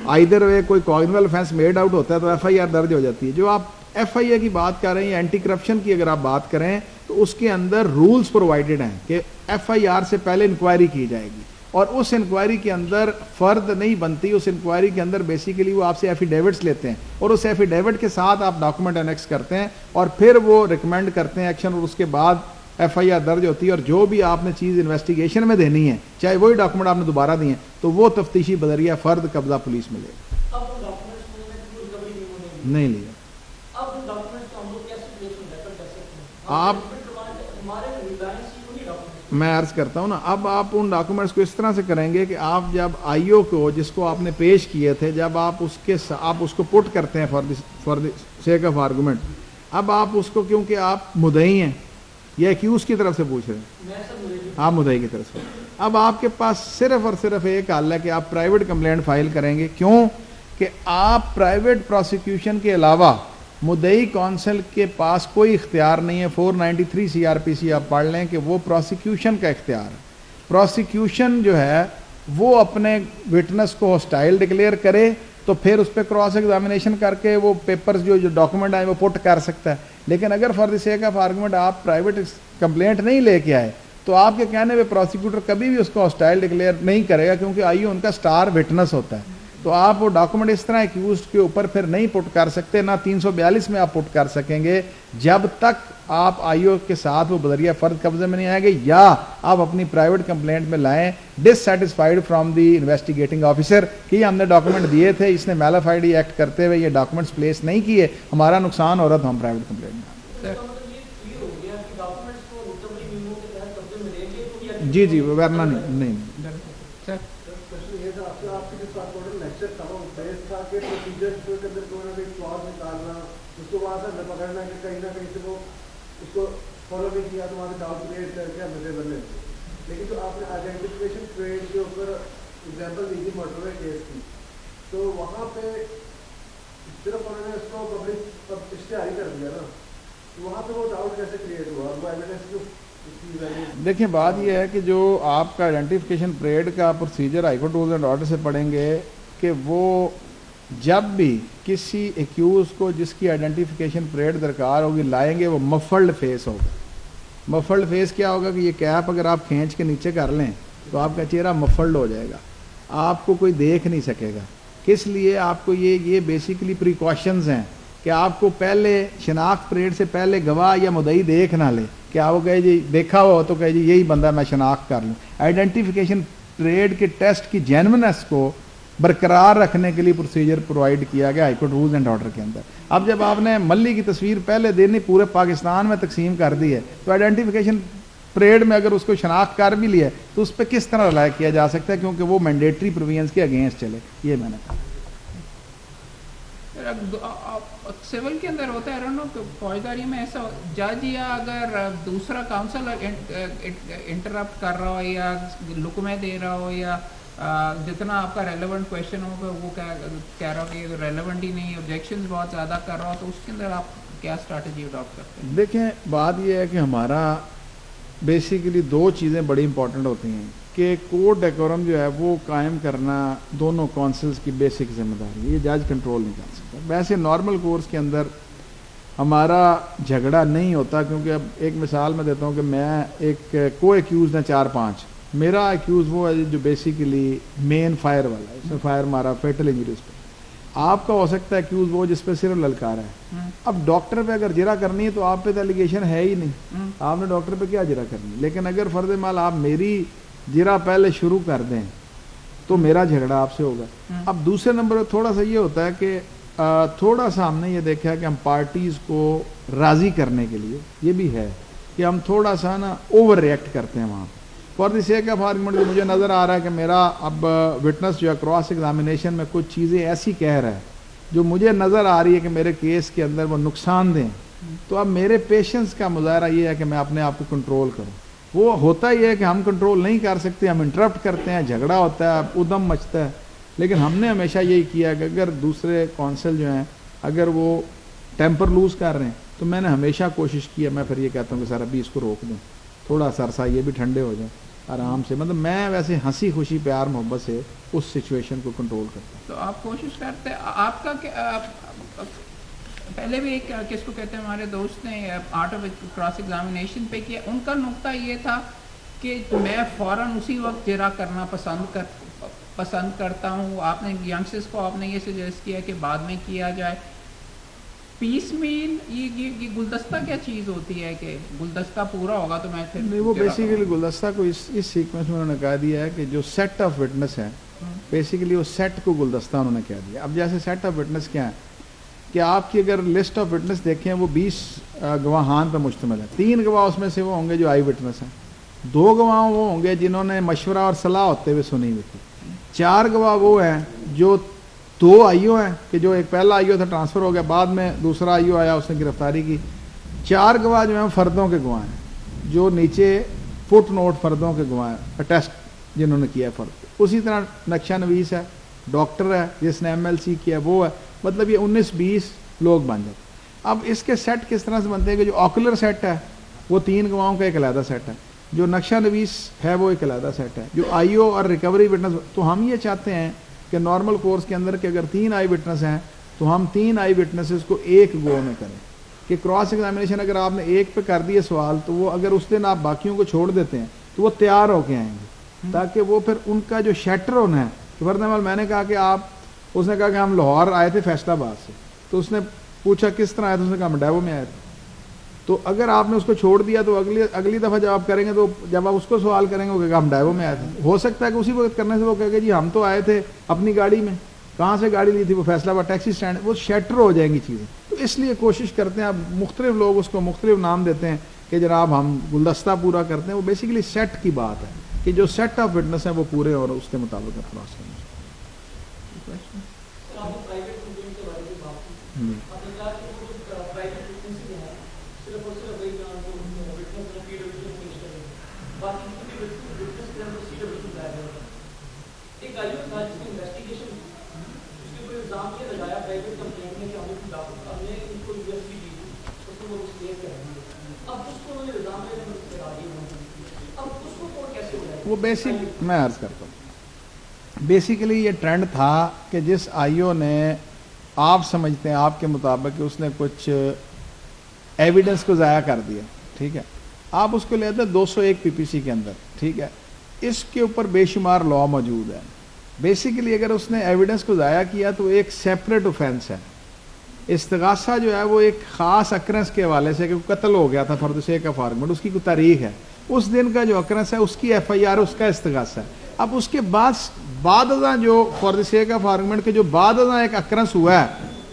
آئیدر وے کوئی کوگنیبل آفینس میڈ آؤٹ ہوتا ہے تو FIR درج ہو جاتی ہے. جو آپ FIA کی بات کر رہے ہیں اینٹی کرپشن کی اگر آپ بات کریں تو اس کے اندر رولز پرووائڈڈ ہیں کہ FIR سے پہلے انکوائری کی جائے گی اور اس انکوائری کے اندر فرد نہیں بنتی. اس انکوائری کے اندر بیسیکلی وہ آپ سے ایفیڈیوٹس لیتے ہیں اور اس ایفیڈیوٹ کے ساتھ آپ ڈاکومنٹ انیکس کرتے ہیں اور پھر وہ ریکمینڈ کرتے ہیں ایکشن اور اس کے بعد FIR درج ہوتی ہے. اور جو بھی آپ نے چیز انویسٹیگیشن میں دینی ہے چاہے وہی ڈاکومنٹ آپ نے دوبارہ دیے تو وہ تفتیشی بذریعہ فرد قبضہ پولیس میں لے گا. نہیں لیا آپ, میں عرض کرتا ہوں نا, اب آپ ان ڈاکومنٹس کو اس طرح سے کریں گے کہ آپ جب آئی او کو جس کو آپ نے پیش کیے تھے جب آپ اس کو پٹ کرتے ہیں for the sake of argument اب آپ اس کو کیونکہ آپ مدعی ہیں یا ایکیوز کی طرف سے پوچھ رہے ہیں, میں سب مجھے آپ مدعی کی طرف سے, اب آپ کے پاس صرف اور صرف ایک حل ہے کہ آپ پرائیویٹ کمپلینٹ فائل کریں گے. کیوں کہ آپ پرائیویٹ پروسیکیوشن کے علاوہ مدعی کونسل کے پاس کوئی اختیار نہیں ہے. 493 CRPC آپ پڑھ لیں کہ وہ پروسیکیوشن کا اختیار ہے. پروسیکیوشن جو ہے وہ اپنے وٹنس کو ہاسٹائل ڈکلیئر کرے تو پھر اس پہ کراس ایگزامینیشن کر کے وہ پیپرز جو ڈاکومنٹ آئے وہ پٹ کر سکتا ہے. لیکن اگر for the sake of argument آپ پرائیویٹ کمپلینٹ نہیں لے کے آئے تو آپ کے کہنے پہ پروسیکیوٹر کبھی بھی اس کو ہاسٹائل ڈکلیئر نہیں کرے گا, کیونکہ آئیو ان کا سٹار وٹنس ہوتا ہے. تو آپ وہ ڈاکومنٹ اس طرح ایکیوزڈ کے اوپر پھر نہیں پٹ کر سکتے, نہ 342 میں آپ پٹ کر سکیں گے جب تک آپ آئیو کے ساتھ وہ بذریعہ فرد قبضے میں نہیں آئیں گے, یا آپ اپنی پرائیویٹ کمپلینٹ میں لائیں ڈسسیٹسفائیڈ فرام دی انویسٹیگیٹنگ آفیسر کہ یہ ہم نے ڈاکومنٹ دیے تھے, اس نے میلافائڈی ایکٹ کرتے ہوئے یہ ڈاکومنٹس پلیس نہیں کیے, ہمارا نقصان ہو رہا تھا, ہم پرائیویٹ کمپلینٹ میں. جی جی ورنہ نہیں. لیکن جو آپ نے آئیڈینٹیفکیشن ٹریڈ کے اوپر ایگزامپل دی تھی موٹر وے کیس کی, تو وہاں پہ صرف انہوں نے اس کو پبلک اشتہاری کر دیا نا, تو وہاں پہ وہ ڈاؤٹ کیسے کریٹ ہوا, وہ ایویڈنس کیوں. دیکھیں بات یہ ہے کہ جو آپ کا آئیڈینٹیفیکیشن پریڈ کا procedure high court rules and order سے پڑھیں گے کہ وہ جب بھی کسی ایکیوز کو جس کی آئیڈینٹیفیکیشن پریڈ درکار ہوگی لائیں گے وہ مفلڈ فیس ہوگا. مفلڈ فیس کیا ہوگا کہ یہ کیپ اگر آپ کھینچ کے نیچے کر لیں تو آپ کا چہرہ مفلڈ ہو جائے گا, آپ کو کوئی دیکھ نہیں سکے گا. کس لیے آپ کو یہ بیسیکلی پریکاشنز ہیں کہ آپ کو پہلے شناخت پریڈ سے پہلے گواہ یا مدعی دیکھ نہ لے کہ آپ وہ کہے جی دیکھا ہو تو کہے جی یہی بندہ میں شناخت کر لوں. آئیڈینٹیفیکیشن پریڈ کے ٹیسٹ کی جینونیس کو برقرار رکھنے کے لیے پروسیجر پرووائڈ کیا گیا high court rules and order کے اندر. اب جب آپ نے ملی کی تصویر پہلے دن ہی پورے پاکستان میں تقسیم کر دی ہے تو آئیڈینٹیفیکیشن پریڈ میں اگر اس کو شناخت کر بھی لیا تو اس پہ کس طرح رائے کیا جا سکتا ہے, کیونکہ وہ مینڈیٹری پروویژنس کے اگینسٹ چلے. یہ میں نے کہا سول کے اندر ہوتا ہے کہ فوجداری میں ایسا جج یا اگر دوسرا کاؤنسل انٹرپٹ کر رہا ہو یا لکمے دے رہا ہو یا جتنا آپ کا ریلیونٹ کویشچن ہوگا وہ کہہ رہا ہو کہ یہ ریلیونٹ ہی نہیں, آبجیکشنز بہت زیادہ کر رہا ہو, تو اس کے اندر آپ کیا اسٹریٹجی اڈاپٹ کرتے ہیں؟ دیکھیں بات یہ ہے کہ ہمارا بیسیکلی دو چیزیں بڑی امپورٹنٹ ہوتی ہیں کہ کوڈ ڈیکورم جو ہے وہ قائم کرنا دونوں کونسلز کی بیسک ذمہ داری ہے, یہ جج کنٹرول نہیں کر سکتا. ویسے نارمل کورس کے اندر ہمارا جھگڑا نہیں ہوتا, کیونکہ اب ایک مثال میں دیتا ہوں کہ میں ایک کو ایکیوز ہیں 4-5, میرا ایکیوز وہ ہے جو بیسیکلی مین فائر والا ہے, اس میں فائر مارا فیٹل انجریز پہ. آپ کا ہو سکتا ہے ایکیوز وہ جس پہ صرف للکارا ہے. اب ڈاکٹر پہ اگر جرا کرنی ہے تو آپ پہ تو ایلیگیشن ہے ہی نہیں, آپ نے ڈاکٹر پہ کیا جرا کرنی ہے. لیکن اگر فرض مال آپ میری جرا پہلے شروع کر دیں تو میرا جھگڑا آپ سے ہوگا. اب دوسرے نمبر پہ تھوڑا سا یہ ہوتا ہے کہ تھوڑا سا ہم نے یہ دیکھا کہ ہم پارٹیز کو راضی کرنے کے لیے یہ بھی ہے کہ ہم تھوڑا سا نا اوور ریئیکٹ کرتے ہیں وہاں for the sake of argument. مجھے نظر آ رہا ہے کہ میرا اب وٹنس جو ہے کراس ایگزامینیشن میں کچھ چیزیں ایسی کہہ رہا ہے جو مجھے نظر آ رہی ہے کہ میرے کیس کے اندر وہ نقصان دیں, تو اب میرے پیشنس کا مظاہرہ یہ ہے کہ میں اپنے آپ کو کنٹرول کروں. وہ ہوتا ہی ہے کہ ہم کنٹرول نہیں کر سکتے, ہم انٹرپٹ کرتے ہیں, جھگڑا ہوتا ہے, ادم مچتا ہے. لیکن ہم نے ہمیشہ یہی کیا کہ اگر دوسرے کونسل جو ہیں اگر وہ ٹیمپر لوز کر رہے ہیں تو میں نے ہمیشہ کوشش کی ہے, میں پھر یہ کہتا ہوں کہ سر ابھی اس کو روک دیں, تھوڑا سا عرصہ یہ بھی ٹھنڈے ہو جائیں آرام سے. مطلب میں ویسے ہنسی خوشی پیار محبت سے اس سچویشن کو کنٹرول کرتا ہوں. تو آپ کوشش کرتے ہیں, آپ کا پہلے بھی ایک کس کو کہتے ہیں ہمارے دوست نے آرٹ آف کراس ایگزامینیشن پہ کیا, ان کا نقطہ یہ تھا کہ میں فوراً اسی وقت جرا کرنا پسند کرتا ہوں. آپ نے ینگسٹرز کو آپ نے یہ سجیسٹ کیا کہ بعد میں کیا جائے. پیس میل یہ گلدستہ کیا چیز ہوتی ہے کہ گلدستہ پورا ہوگا تو میں پھر نہیں, وہ بیسیکلی گلدستہ کو اس سیکوینس میں انہوں نے کہا دیا ہے کہ جو سیٹ آف وٹنس ہے بیسیکلی وہ سیٹ کو گلدستہ انہوں نے کہہ دیا. اب جیسے سیٹ آف وٹنس کیا ہے کہ آپ کی اگر لسٹ آف وٹنس دیکھیں وہ 20 گواہان پہ مشتمل ہے. 3 گواہ اس میں سے وہ ہوں گے جو آئی وٹنس ہیں, 2 گواہ وہ ہوں گے جنہوں نے مشورہ اور صلاح ہوتے ہوئے سنی ہوئی تھی, 4 گواہ وہ ہیں جو 2 آئیو ہیں کہ جو ایک پہلا آئیو تھا ٹرانسفر ہو گیا, بعد میں دوسرا آئیو آیا, اس نے گرفتاری کی. 4 گواہ جو ہیں فردوں کے گواہ ہیں, جو نیچے فٹ نوٹ فردوں کے گواہ ہیں, اٹیسٹ جنہوں نے کیا ہے فرد. اسی طرح نقشہ نویس ہے, ڈاکٹر ہے جس نے MLC کیا وہ ہے, مطلب یہ 19-20 لوگ بن جاتے. اب اس کے سیٹ کس طرح سے بنتے ہیں کہ جو آکولر سیٹ ہے وہ 3 گواہوں کا ایک علیحدہ سیٹ ہے, جو نقشہ نویس ہے وہ ایک علیحدہ سیٹ ہے, جو آئیو اور ریکوری وٹنس. تو ہم یہ چاہتے ہیں کہ نارمل کورس کے اندر کہ اگر 3 آئی وٹنس ہیں تو ہم 3 آئی وٹنسز کو ایک گو میں کریں, کہ کراس ایگزامینیشن اگر آپ نے ایک پہ کر دیے سوال تو وہ اگر اس دن آپ باقیوں کو چھوڑ دیتے ہیں تو وہ تیار ہو کے آئیں گے, تاکہ وہ پھر ان کا جو شیٹر ہونا ہے. فرض عمل میں نے کہا کہ اس نے کہا کہ ہم لاہور آئے تھے فیصل آباد سے, تو اس نے پوچھا کس طرح آئے تھے, اس نے کہا ہم ڈیوو میں آئے تھے. تو اگر آپ نے اس کو چھوڑ دیا تو اگلی دفعہ جب آپ کریں گے تو جب آپ اس کو سوال کریں گے وہ کہے گا ہم ڈیوو میں آئے تھے. ہو سکتا ہے کہ اسی وقت کرنے سے وہ کہے گا جی ہم تو آئے تھے اپنی گاڑی میں, کہاں سے گاڑی لی تھی, وہ فیصلہ آباد ٹیکسی اسٹینڈ, وہ شیٹر ہو جائیں گی چیزیں. تو اس لیے کوشش کرتے ہیں, اب مختلف لوگ اس کو مختلف نام دیتے ہیں کہ جناب ہم گلدستہ پورا کرتے ہیں, وہ بیسیکلی سیٹ کی بات ہے کہ جو سیٹ آف وٹنس ہیں وہ پورے اور اس کے مطابق اپلاس کریں. وہ بیسک میں عرض کرتا ہوں, بیسیکلی یہ ٹرینڈ تھا کہ جس آئیو نے آپ سمجھتے ہیں آپ کے مطابق کہ اس نے کچھ ایویڈنس کو ضائع کر دیا, ٹھیک ہے, آپ اس کو لیتے ہیں 201 PPC کے اندر, ٹھیک ہے, اس کے اوپر بے شمار لا موجود ہے. بیسیکلی اگر اس نے ایویڈنس کو ضائع کیا تو ایک سیپریٹ اوفینس ہے. استغاثہ جو ہے وہ ایک خاص اکرنس کے حوالے سے کہ قتل ہو گیا تھا for the sake of argument, اس کی کوئی تاریخ ہے, اس دن کا جو اکرنس ہے اس کی FIR اس کا استغاثہ ہے. اب اس کے بعد ازاں جو for the sake of argument کے جو بعد ازاں ایک اکرنس ہوا ہے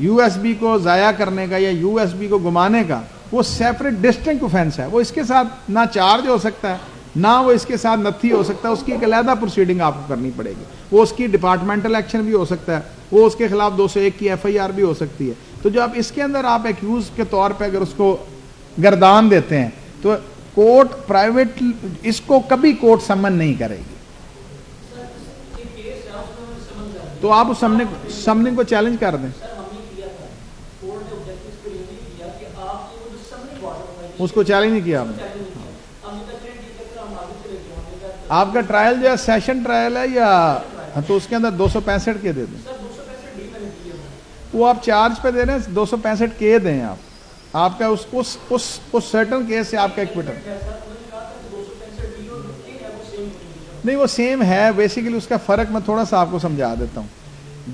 USB کو ضائع کرنے کا یا USB کو گمانے کا, وہ سیپریٹ ڈسٹنکٹ اوفینس ہے. وہ اس کے ساتھ نہ چارج ہو سکتا ہے, نہ وہ اس کے ساتھ نتھی ہو سکتا ہے, اس کی ایک علیحدہ پروسیڈنگ آپ کو کرنی پڑے گی. وہ اس کی ڈپارٹمنٹل ایکشن بھی ہو سکتا ہے, وہ اس کے خلاف 201 کی FIR بھی ہو سکتی ہے. تو جو آپ اس کے اندر آپ ایکیوز کے طور پہ اگر اس کو گردان دیتے ہیں تو کورٹ پرائیویٹ اس کو کبھی کورٹ سمن نہیں کرے گی. تو آپ اس سمننگ کو چیلنج کر دیں, اس کو چیلنج نہیں کیا آپ نے. آپ کا ٹرائل جو ہے سیشن ٹرائل ہے یا, تو اس کے اندر 265 کے دے دیں, وہ آپ چارج پہ دے رہے ہیں 265 کے دیں آپ کا اس سرٹن کیس سے آپ کا ایکویٹل نہیں, وہ سیم ہے. بیسیکلی اس کا فرق میں تھوڑا سا آپ کو سمجھا دیتا ہوں.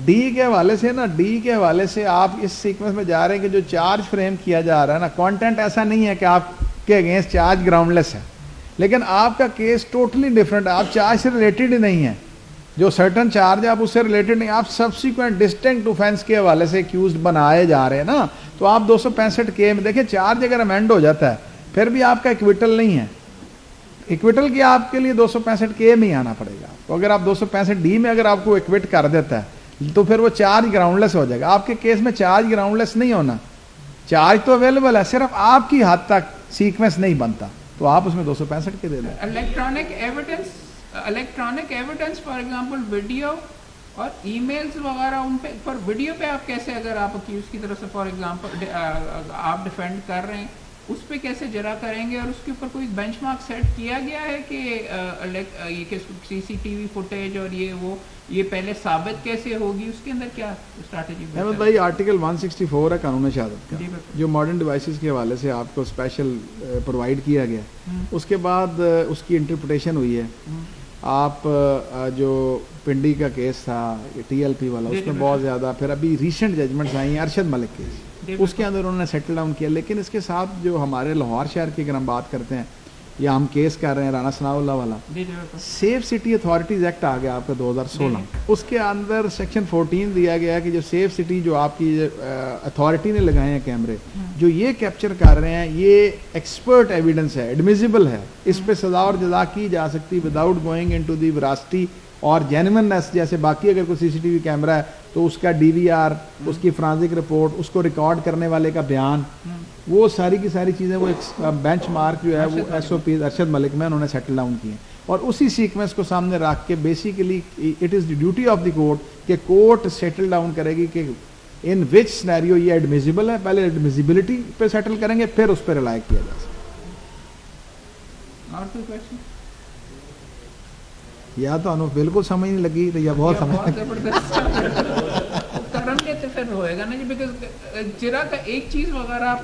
ڈی کے حوالے سے نا, ڈی کے حوالے سے آپ اس سیکوینس میں جا رہے ہیں کہ جو چارج فریم کیا جا رہا ہے نا, کانٹینٹ ایسا نہیں ہے کہ آپ کے اگینسٹ چارج گراؤنڈ لیس ہے, لیکن آپ کا کیس ٹوٹلی ڈفرینٹ ہے. آپ چارج سے ریلیٹڈ ہی نہیں ہیں, جو سرٹن چارج ہے آپ اس سے ریلیٹڈ نہیں, آپ سبسیکوینٹ ڈسٹنکٹ اوفینس کے حوالے سے ایکیوزڈ بنائے جا رہے ہیں نا. تو آپ 265 کے میں دیکھیں چارج اگر امینڈ ہو جاتا ہے پھر بھی آپ کا ایکویٹل نہیں ہے. ایکویٹل کی آپ کے لیے 265 کے میں ہی آنا پڑے گا. تو اگر آپ 265 ڈی میں اگر آپ کو ایکویٹ کر دیتا ہے تو پھر وہ چارج گراؤنڈ لیس ہو جائے گا. آپ کے کیس میں چارج گراؤنڈ لیس نہیں ہونا, چارج تو اویلیبل ہے, صرف آپ کی حد تک سیکوینس نہیں بنتا, تو آپ اس میں 265 کے دے دیں. Electronic evidence for example video اور ای میلز وغیرہ, ان پہ پر ویڈیو پہ آپ کیسے, اگر آپ اکیوز کی طرف سے فار ایگزامپل آپ ڈیفینڈ کر رہے ہیں, اس پہ کیسے جرا کریں گے, اور اس کے اوپر کوئی بینچ مارک سیٹ کیا گیا ہے کہ یہ CCTV فوٹیج اور یہ پہلے ثابت کیسے ہوگی, اس کے اندر کیا اسٹریٹجی؟ احمد بھائی آرٹیکل 164 ہے قانون شہادت کا, جو ماڈرن ڈیوائسز کے حوالے سے آپ کو اسپیشل پرووائڈ کیا گیا, اس کے بعد اس کی انٹرپریٹیشن ہوئی ہے. آپ جو پنڈی کا کیس تھا TLP والا, اس میں بہت زیادہ, پھر ابھی ریسنٹ ججمنٹس آئی ہیں ارشد ملک کیس, اس کے اندر انہوں نے سیٹل ڈاؤن کیا. لیکن اس کے ساتھ جو ہمارے لاہور شہر کی اگر ہم بات کرتے ہیں یا ہم کیس کر رہے ہیں رانا ثناء اللہ والا, سیف سٹی اتھارٹیز ایکٹ آ گیا آپ کا 2016, اس کے اندر سیکشن 14 دیا گیا کہ جو سیف سٹی جو آپ کی اتھارٹی نے لگائے ہیں کیمرے, جو یہ کیپچر کر رہے ہیں یہ ایکسپرٹ ایویڈنس ہے, ایڈمیزیبل ہے, اس پہ سزا اور جزا کی جا سکتی وداؤٹ گوئنگ انٹو دی وراسٹی اور جینوئننس. جیسے باقی اگر کوئی CCTV کیمرہ ہے تو اس کا DVR, اس کی فرانزک رپورٹ, اس کو ریکارڈ کرنے والے کا بیان, وہ ساری کی ساری چیزیں وہ ایک بینچ مارک جو ہے وہ SOPs ارشد ملک میں انہوں نے سیٹل ڈاؤن کیے ہیں. اور اسی سیکوینس کو سامنے رکھ کے basically it is the duty of the court کہ کورٹ سیٹل ڈاؤن کرے گی کہ ان وچ سینیریو یہ ایڈمیزیبل ہے, پہلے ایڈمیزیبلٹی پہ سیٹل کریں گے, پھر اس پہ ریلائی کیا جا سکتا. اور کوئی کویشچن؟ یا تو انہوں بالکل سمجھ نہیں لگی یا بہت سمجھ کرن کے تو پھر ہوئے گا نا جی, بیکاز جرا کا ایک چیز وغیرہ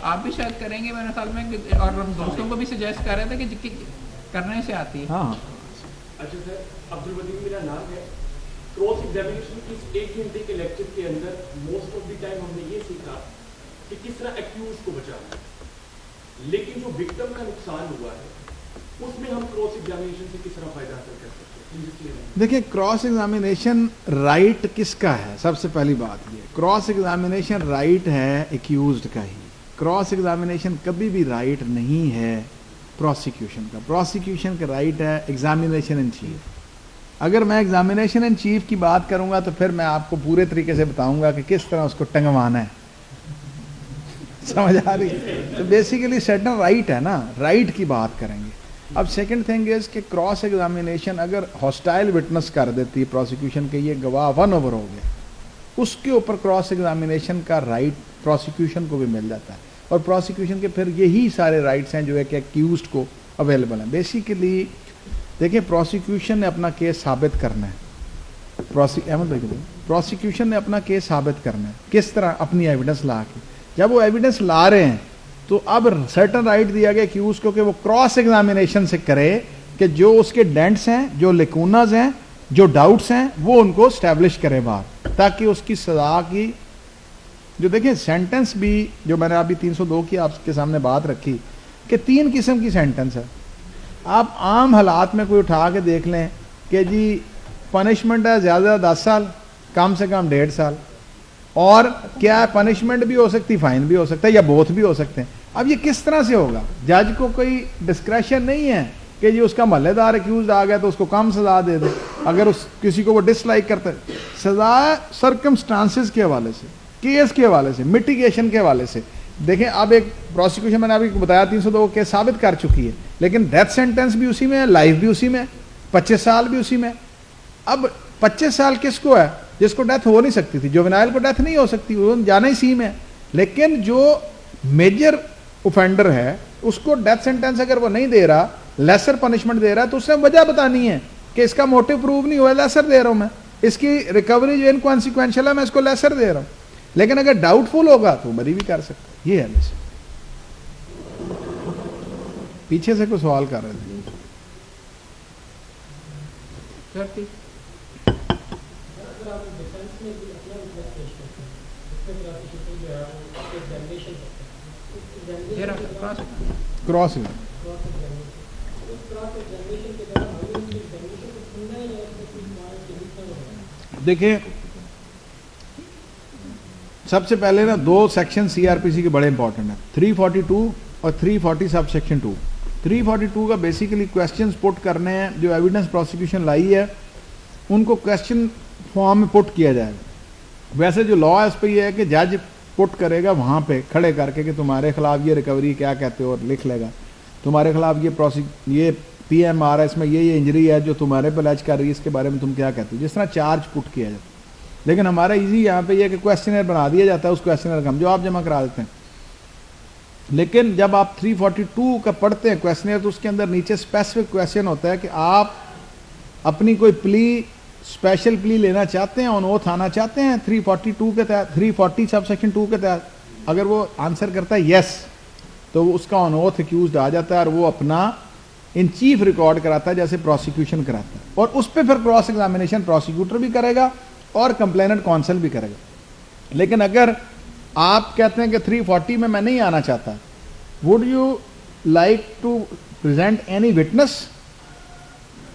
آپ بھی شاید کریں گے میرے خیال میں, اور ہم دوستوں کو بھی سجیسٹ کر رہے تھے کہ کرنے سے آتی ہے. ہاں اچھا سر, عبدالودیع میرا نام ہے. کراس ایگزامینیشن کی 1 گھنٹے کے لیکچر کے اندر موسٹ آف دی ٹائم ہم نے یہ سیکھا کہ کس طرح ایکیوز کو بچانا ہے, لیکن جو وکٹم کا نقصان ہوا ہے اس میں ہم کراس ایگزامینیشن سے کس طرح فائدہ حاصل کر سکتے ہیں؟ دیکھیں کراس ایگزامینیشن رائٹ کس کا ہے؟ سب سے پہلی بات یہ, کراس ایگزامینیشن رائٹ ہے ایکیوزڈ کا ہی. کراس ایگزامینیشن کبھی بھی رائٹ نہیں ہے پروسیکیوشن کا. پروسیکیوشن کا رائٹ ہے ایگزامینیشن ان چیف. اگر میں ایگزامینیشن ان چیف کی بات کروں گا تو پھر میں آپ کو پورے طریقے سے بتاؤں گا کہ کس طرح اس کو ٹنگوانا ہے. سمجھ آ رہی ہے؟ تو بیسیکلی سیٹن رائٹ ہے نا, رائٹ کی بات کریں گے. اب سیکنڈ تھنگ از کہ کراس ایگزامینیشن اگر ہاسٹائل وٹنس کر دیتی پروسیکیوشن کے یہ گواہ 1 اوور ہو گیا, اس کے اوپر کراس ایگزامینیشن کا رائٹ پروسیکیوشن کو بھی مل جاتا ہے. اور پروسیکیوشن کے پھر یہی سارے رائٹس ہیں جو ہے کہ ایکیوزڈ کو اویلیبل ہیں. بیسیکلی دیکھیں پروسیکیوشن نے اپنا کیس ثابت کرنا ہے, پروسیکیوشن نے اپنا کیس ثابت کرنا ہے. کس طرح؟ اپنی ایویڈنس لا کے. جب وہ ایویڈنس لا رہے ہیں تو اب سرٹن رائٹ دیا گیا ایکیوز کو کہ وہ کراس ایگزامینیشن سے کرے کہ جو اس کے ڈینٹس ہیں, جو لیکوناز ہیں, جو ڈاؤٹس ہیں, وہ ان کو اسٹیبلش کرے باہر, تاکہ اس کی سزا کی جو دیکھیں سینٹنس بھی جو میں نے ابھی 302 کی آپ کے سامنے بات رکھی کہ 3 قسم کی سینٹنس ہے. آپ عام حالات میں کوئی اٹھا کے دیکھ لیں کہ جی پنشمنٹ ہے زیادہ 10 سال, کم سے کم 1.5 سال, اور کیا ہے پنشمنٹ بھی ہو سکتی, فائن بھی ہو سکتا ہے, یا بوتھ بھی ہو سکتے ہیں. اب یہ کس طرح سے ہوگا؟ جج کو کوئی ڈسکریشن نہیں ہے کہ جی اس کا محلے دار ایکیوزڈ آ گیا تو اس کو کم سزا دے دے اگر اس کسی کو وہ ڈس لائک کرتا ہے. سزا سرکمسٹانسز کے حوالے سے, کیس کے حوالے سے, میٹیگیشن کے حوالے سے. دیکھیں اب ایک پروسیکیوشن میں نے ابھی بتایا 302 کیس ثابت کر چکی ہے, لیکن ڈیتھ سینٹنس بھی اسی میں ہے, لائف بھی اسی میں ہے, 25 سال بھی اسی میں. اب 25 سال کس کو ہے؟ جس کو ڈیتھ ہو نہیں سکتی تھی. جوینائل کو ڈیتھ نہیں ہو سکتی, وہ جانا ہی سی میں. لیکن جو میجر اوفینڈر ہے اس کو ڈیتھ سینٹنس اگر وہ نہیں دے رہا, لیسر پنشمنٹ دے رہا, تو اس نے وجہ بتانی ہے کہ اس کا موٹو پروو نہیں ہوا, لیسر دے رہا ہوں میں, اس کی ریکوری جو انکانسیکوینشل ہے میں اس کو لیسر دے رہا ہوں. لیکن اگر ڈاؤٹ فل ہوگا تو بری بھی کر سکتا. یہ ہے ویسے. پیچھے سے کوئی سوال کر رہے تھے کراس. دیکھیں سب سے پہلے نا 2 سیکشن CRPC کے بڑے امپورٹنٹ ہیں, 342 اور 340 سب سیکشن 2. 342 کا بیسیکلی کویسچنز پٹ کرنے ہیں جو ایویڈنس پروسیکیوشن لائی ہے ان کو کویسچن فارم میں پٹ کیا جائے گا. ویسے جو لا ہے اس پہ یہ ہے کہ جج پٹ کرے گا وہاں پہ کھڑے کر کے کہ تمہارے خلاف یہ ریکوری کیا کہتے ہو, اور لکھ لے گا تمہارے خلاف یہ PMR ہے, اس میں یہ انجری ہے جو تمہارے پہ لج کر رہی ہے, اس کے بارے میں تم کیا کہتے ہو, جس طرح چارج پٹ کیا جاتا ہے. لیکن ہمارا ایزی یہاں پہ یہ کہ کویسچنر بنا دیا جاتا ہے, اس کویسچنر کا ہم جواب جمع کرا دیتے ہیں. لیکن جب آپ 342 کا پڑھتے ہیں کویسچنر تو اس کے اندر نیچے اسپیسیفک کویسچن ہوتا ہے کہ آپ اپنی کوئی پلی اسپیشل پلی لینا چاہتے ہیں, آن اوتھ آنا چاہتے ہیں 342 کے تحت, 340 سب سیکشن 2 کے تحت. اگر وہ آنسر کرتا ہے یس تو اس کا آن اوتھ ایکیوزڈ آ جاتا ہے اور وہ اپنا ان چیف ریکارڈ کراتا ہے جیسے پروسیکیوشن کراتا ہے, اور اس پہ پھر کراس ایگزامینیشن پروسیکیوٹر بھی کرے گا اور کمپلیننٹ کونسل بھی کرے گا. لیکن اگر آپ کہتے ہیں کہ 340 میں نہیں آنا چاہتا, would you like to present any witness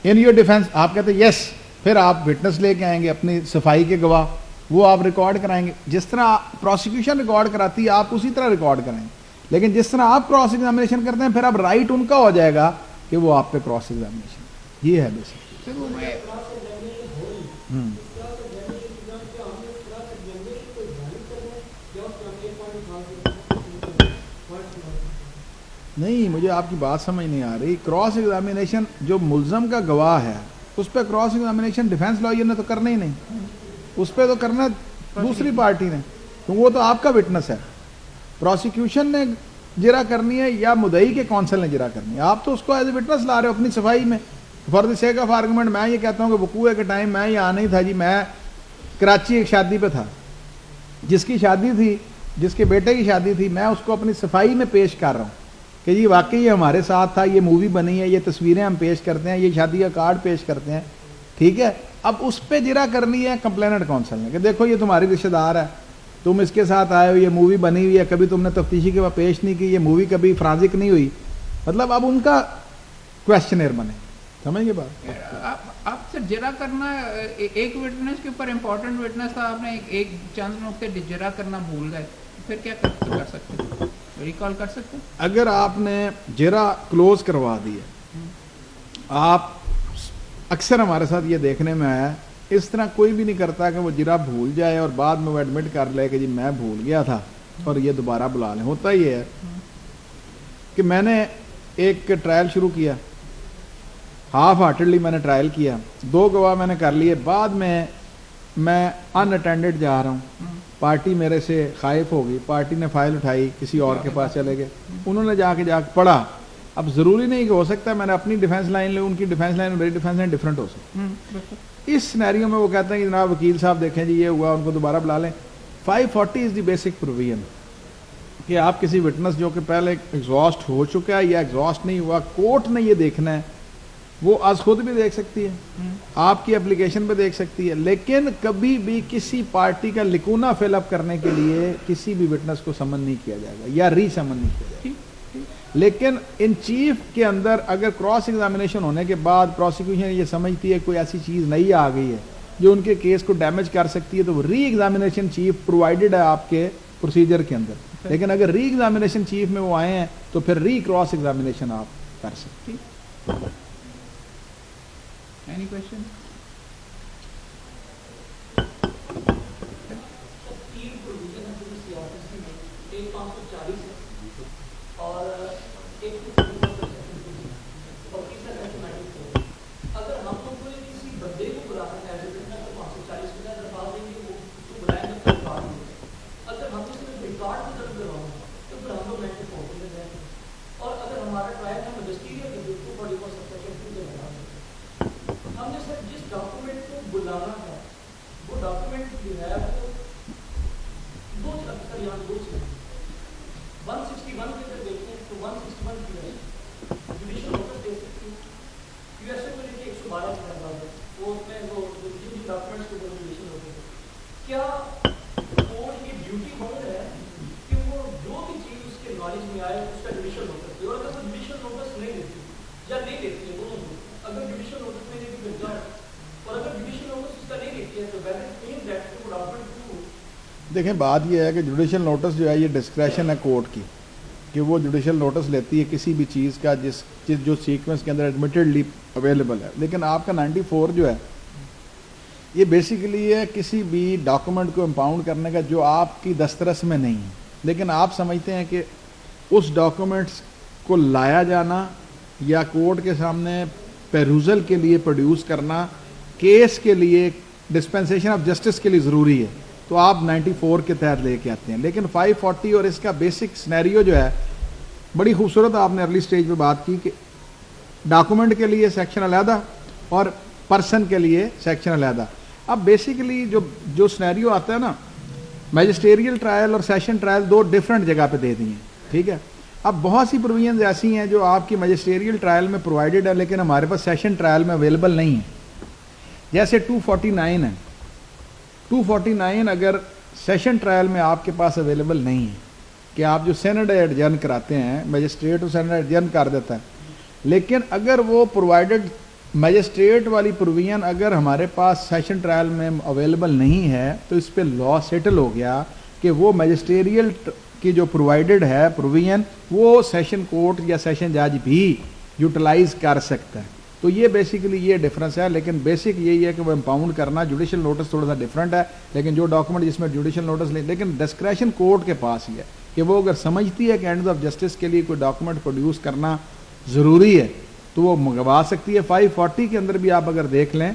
in your defence, آپ کہتے ہیں یس, پھر آپ وٹنس لے کے آئیں گے اپنی صفائی کے گواہ, وہ آپ ریکارڈ کرائیں گے. جس طرح پروسیکیوشن ریکارڈ کراتی ہے آپ اسی طرح ریکارڈ کریں گے. لیکن جس طرح آپ کراس ایگزامینیشن کرتے ہیں پھر اب رائٹ ان کا ہو جائے گا کہ وہ آپ پہ کراس ایگزامینیشن. یہ ہے بیسک. نہیں مجھے آپ کی بات سمجھ نہیں آ رہی. کراس ایگزامینیشن جو ملزم کا گواہ ہے اس پہ کراس ایگزامینیشن ڈیفینس لائر نے تو کرنا ہی نہیں, اس پہ تو کرنا دوسری پارٹی نے, کیونکہ وہ تو آپ کا وٹنس ہے. پروسیکیوشن نے جرا کرنی ہے یا مدعی کے کونسل نے جرا کرنی ہے, آپ تو اس کو ایز اے وٹنس لا رہے ہو اپنی صفائی میں. For the sake of argument میں یہ کہتا ہوں کہ وقوع کے ٹائم میں یہاں نہیں تھا جی, میں کراچی ایک شادی پہ تھا, جس کی شادی تھی, جس کے بیٹے کی شادی تھی, میں اس کو اپنی صفائی میں پیش کر رہا ہوں کہ جی واقعی یہ ہمارے ساتھ تھا, یہ مووی بنی ہے, یہ تصویریں ہم پیش کرتے ہیں, یہ شادی کا کارڈ پیش کرتے ہیں, ٹھیک ہے. اب اس پہ جرا کرنی ہے کمپلیننٹ کونسل نے کہ دیکھو یہ تمہاری رشتہ دار ہے, تم اس کے ساتھ آئے ہو, یہ مووی بنی ہوئی ہے, کبھی تم نے تفتیشی کے بعد پیش نہیں کی, یہ مووی کبھی فرانزک نہیں ہوئی. مطلب اب ان کا کویشچنر بنے, سمجھ گئے بات. آپ سے جرا کرنا ایک وٹنس کے اوپر امپورٹنٹ وٹنس تھا, آپ نے ایک چند نقطے جرا کرنا بھول گئے, پھر کیا کر سکتے, ریکال کر سکتے. اگر آپ نے جرا کلوز کروا دی ہے, آپ اکثر ہمارے ساتھ یہ دیکھنے میں آیا ہے, اس طرح کوئی بھی نہیں کرتا کہ وہ جرا بھول جائے اور بعد میں وہ ایڈمٹ کر لے کہ جی میں بھول گیا تھا اور یہ دوبارہ بلا لیں. ہوتا یہ ہے کہ میں نے ایک ٹرائل شروع کیا, ہاف ہارٹڈلی میں نے ٹرائل کیا, 2 گواہ میں نے کر لیے, بعد میں ان اٹینڈڈ جا رہا ہوں, پارٹی میرے سے خائف ہو گئی, پارٹی نے فائل اٹھائی, کسی اور کے پاس چلے گئے, انہوں نے جا کے پڑھا. اب ضروری نہیں کہ ہو سکتا ہے میں نے اپنی ڈیفینس لائن لے, ان کی ڈیفینس لائن اور میری ڈیفینس لائن ڈفرینٹ ہو سکتی. اس سینیریو میں وہ کہتے ہیں کہ جناب وکیل صاحب دیکھیں جی یہ ہوا, ان کو دوبارہ بلا لیں. 540 از دی بیسک پروویژن کہ آپ کسی وٹنس جو کہ پہلے ایگزاسٹ ہو چکا ہے یا ایگزاسٹ نہیں ہوا, کورٹ نے یہ دیکھنا ہے, وہ آج خود بھی دیکھ سکتی ہے, آپ کی اپلیکیشن پہ دیکھ سکتی ہے, لیکن کبھی بھی کسی پارٹی کا لکونہ فل اپ کرنے کے لیے کسی بھی وٹنس کو سمن نہیں کیا جائے گا یا ری سمن نہیں کیا جائے گا. لیکن ان چیف کے اندر اگر کراس ایگزامینیشن ہونے کے بعد پروسیکیوشن یہ سمجھتی ہے کوئی ایسی چیز نئی آ گئی ہے جو ان کے کیس کو ڈیمیج کر سکتی ہے, تو وہ ری ایگزامینیشن چیف پرووائڈڈ ہے آپ کے پروسیجر کے اندر. لیکن اگر ری ایگزامینیشن چیف میں وہ آئے ہیں تو پھر ری کراس ایگزامینیشن آپ کر سکتے ہیں. Any question? تین پروویژن ہے جو سیاسی میں, ایک 540 ہے اور ایک 244 اور تیسرا ایٹومیٹک ہے. اگر ہم لوگ کو کسی بندے کو بلانا ہے ایجوکیشن تو 540 میں درخواست دیں گے, وہ اس کو بلائیں گے تو ریکارڈ دیں گے. اگر ہم نے صرف ریکارڈ کی طرف لگاؤں تو پھر ہم لوگ 94 میں جائیں گے. اور اگر ہمارا ٹرائل ہے مجسٹیریل کے 244 سبسیکشن 2 میں لگا ہم نے سر جس ڈاکومنٹ کو بلانا ہے وہ ڈاکومنٹ جو ہے وہ دو سر یہاں 2 چیزیں 161 کے اندر دیکھتے ہیں تو 161 کی ہے جوڈیشل نوٹس دے سکتی ہے, یو ایس اے میں لکھے 112 کے اندر ہے, وہ اس میں وہ جن ڈاکومنٹس کے اوپر جوڈیشل نوٹس ہے. کیا کورٹ کی ڈیوٹی بن ہے کہ وہ جو بھی چیز اس کے نالج میں آئے اس کا جوڈیشل نوٹس دے, اور اگر وہ جوڈیشل نوٹس نہیں دیتی یا نہیں دیتی ہے دونوں دو, اگر جوڈیشل نوٹس میں نہیں ملتا ہے اور اگر جوڈیشل نوٹس اس کا نہیں دیتی ہے تو valid mean that to document to. دیکھیں بات یہ ہے کہ جوڈیشل نوٹس جو ہے یہ ڈسکریشن ہے کورٹ کی کہ وہ جوڈیشل نوٹس لیتی ہے کسی بھی چیز کا جو سیکوینس کے اندر ایڈمیٹڈلی اویلیبل ہے. لیکن آپ کا 94 جو ہے یہ بیسیکلی ہے کسی بھی ڈاکومنٹ کو امپاؤنڈ کرنے کا جو آپ کی دسترس میں نہیں ہے, لیکن آپ سمجھتے ہیں کہ اس ڈاکومنٹس کو لایا جانا یا کورٹ کے سامنے پیروزل کے لیے پروڈیوس کرنا کیس کے لیے ڈسپینسیشن آف جسٹس کے لیے ضروری ہے, تو آپ 94 کے تحت لے کے آتے ہیں. لیکن 540 اور اس کا بیسک سینیریو جو ہے بڑی خوبصورت آپ نے ارلی سٹیج پہ بات کی کہ ڈاکومنٹ کے لیے سیکشن علیحدہ اور پرسن کے لیے سیکشن علیحدہ. اب بیسیکلی جو سینیریو آتا ہے نا, میجسٹیریل ٹرائل اور سیشن ٹرائل 2 ڈفرینٹ جگہ پہ دے دی ہیں, ٹھیک ہے. اب بہت سی پروویژنز ایسی ہیں جو آپ کی میجسٹیریل ٹرائل میں پرووائڈڈ ہے لیکن ہمارے پاس سیشن ٹرائل میں اویلیبل نہیں ہے. جیسے 249 ہے, 249 اگر سیشن ٹرائل میں آپ کے پاس اویلیبل نہیں ہے کہ آپ جو سینٹ ایڈجرن کراتے ہیں, میجسٹریٹ اور سینٹ ایڈجرن کر دیتا ہے, لیکن اگر وہ پرووائڈڈ میجسٹریٹ والی پروویژن اگر ہمارے پاس سیشن ٹرائل میں اویلیبل نہیں ہے تو اس پہ لا سیٹل ہو گیا کہ وہ میجسٹیریل کی جو پرووائڈڈ ہے پروویژن وہ سیشن کورٹ یا سیشن جج بھی یوٹیلائز کر سکتا ہے. تو یہ بیسیکلی یہ ڈفرینس ہے, لیکن بیسک یہی ہے کہ وہ امپاؤنڈ کرنا. جوڈیشل نوٹس تھوڑا سا ڈفرینٹ ہے, لیکن جو ڈاکومنٹ جس میں جوڈیشل نوٹس لیکن ڈسکریشن کورٹ کے پاس ہی ہے کہ وہ اگر سمجھتی ہے کہ اینڈ آف جسٹس کے لیے کوئی ڈاکومنٹ پروڈیوس کرنا ضروری ہے تو وہ منگوا سکتی ہے. 540 کے اندر بھی آپ اگر دیکھ لیں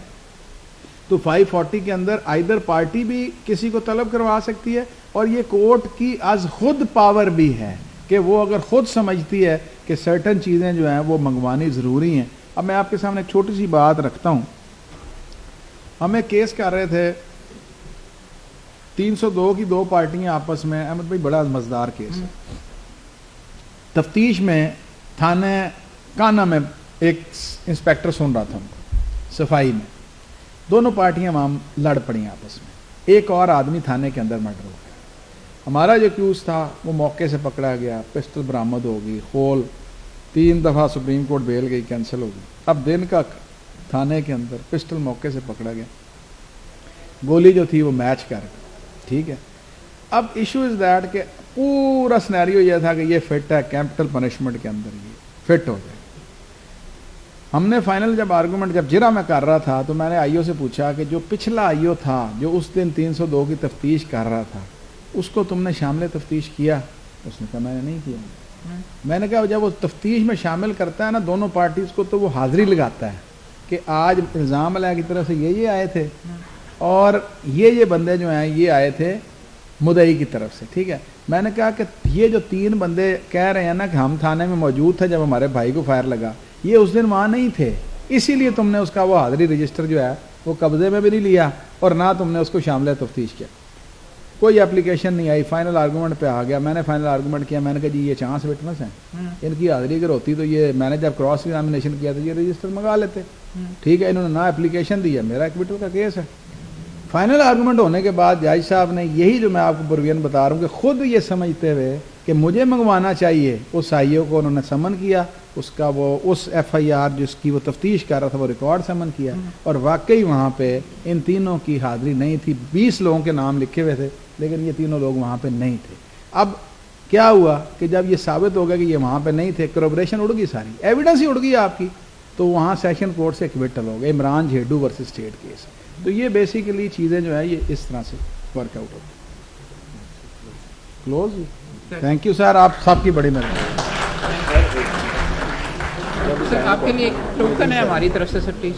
تو 540 کے اندر آئیدر پارٹی بھی کسی کو طلب کروا سکتی ہے اور یہ کورٹ کی از خود پاور بھی ہے کہ وہ اگر خود سمجھتی ہے کہ سرٹن چیزیں جو ہیں وہ منگوانی ضروری ہیں. اب میں آپ کے سامنے ایک چھوٹی سی بات رکھتا ہوں. ہمیں کیس کر رہے تھے 302 کی 2 پارٹیاں آپس میں. احمد بھائی بڑا مزدار کیس ہے. تفتیش میں تھانے کانا میں ایک انسپیکٹر سن رہا تھا صفائی میں. دونوں پارٹیاں وہاں لڑ پڑی آپس میں. ایک اور آدمی تھانے کے اندر مرڈر ہو گیا. ہمارا جو کیوز تھا وہ موقع سے پکڑا گیا, پسٹل برآمد ہو گئی, خول 3 دفعہ سپریم کورٹ بیل گئی, کینسل ہو گئی. اب دن کا تھانے کے اندر پسٹل موقع سے پکڑا گیا, گولی جو تھی وہ میچ کر گئی. ٹھیک ہے, اب ایشو از دیٹ کہ پورا سنیریو یہ تھا کہ یہ فٹ ہے کیپٹل پنشمنٹ کے اندر, یہ فٹ ہو جائے. ہم نے فائنل جب آرگومنٹ جب جرا میں کر رہا تھا تو میں نے آئی او سے پوچھا کہ جو پچھلا آئی او تھا جو اس دن 302 کی تفتیش کر رہا تھا اس کو تم نے شامل تفتیش کیا؟ اس نے کہا میں نے نہیں کیا. میں نے کہا جب وہ تفتیش میں شامل کرتا ہے نا دونوں پارٹیز کو تو وہ حاضری لگاتا ہے کہ آج الزام علیہ کی طرف سے یہ آئے تھے اور یہ بندے جو ہیں یہ آئے تھے مدعی کی طرف سے. ٹھیک ہے, میں نے کہا کہ یہ جو 3 بندے کہہ رہے ہیں نا کہ ہم تھانے میں موجود تھے جب ہمارے بھائی کو فائر لگا, یہ اس دن وہاں نہیں تھے, اسی لیے تم نے اس کا وہ حاضری رجسٹر جو ہے وہ قبضے میں بھی نہیں لیا اور نہ تم نے اس کو شامل تفتیش کیا. کوئی اپلیکیشن نہیں آئی, فائنل آرگومنٹ پہ آ گیا. میں نے فائنل آرگومنٹ کیا, میں نے کہا جی یہ چانس وٹنس ہیں, ان کی حاضری اگر ہوتی تو یہ میں نے جب کراس ایگزامینیشن کیا تو یہ رجسٹر منگا لیتے. ٹھیک ہے, انہوں نے نہ اپلیکیشن دیا, میرا ایکویٹل کا کیس ہے. فائنل آرگومنٹ ہونے کے بعد جج صاحب نے یہی جو میں آپ کو پروین بتا رہا ہوں کہ خود یہ سمجھتے ہوئے کہ مجھے منگوانا چاہیے, اس آئی او کو انہوں نے سمن کیا, اس کا وہ اس ایف آئی آر جس کی وہ تفتیش کر رہا تھا وہ ریکارڈ سمن کیا اور واقعی وہاں پہ ان تینوں کی حاضری نہیں تھی. 20 لوگوں کے نام لکھے ہوئے تھے لیکن یہ تینوں لوگ وہاں پہ نہیں تھے. اب کیا ہوا کہ جب یہ ثابت ہو گیا کہ یہ وہاں پہ نہیں تھے, کروبریشن اڑ گئی, ساری ایویڈنس ہی اڑ گئی آپ کی, تو وہاں سیشن کورٹ سے ایکویٹل ہو گیا. Imran Jhedu versus state case. تو یہ بیسیکلی چیزیں جو ہے یہ اس طرح سے ورک آؤٹ ہوتی. کلوز. تھینک یو سر, آپ سب کی بڑی مہربانی. سر آپ کے لیے ایک ٹوکن ہے ہماری طرف سے سر, پلیز.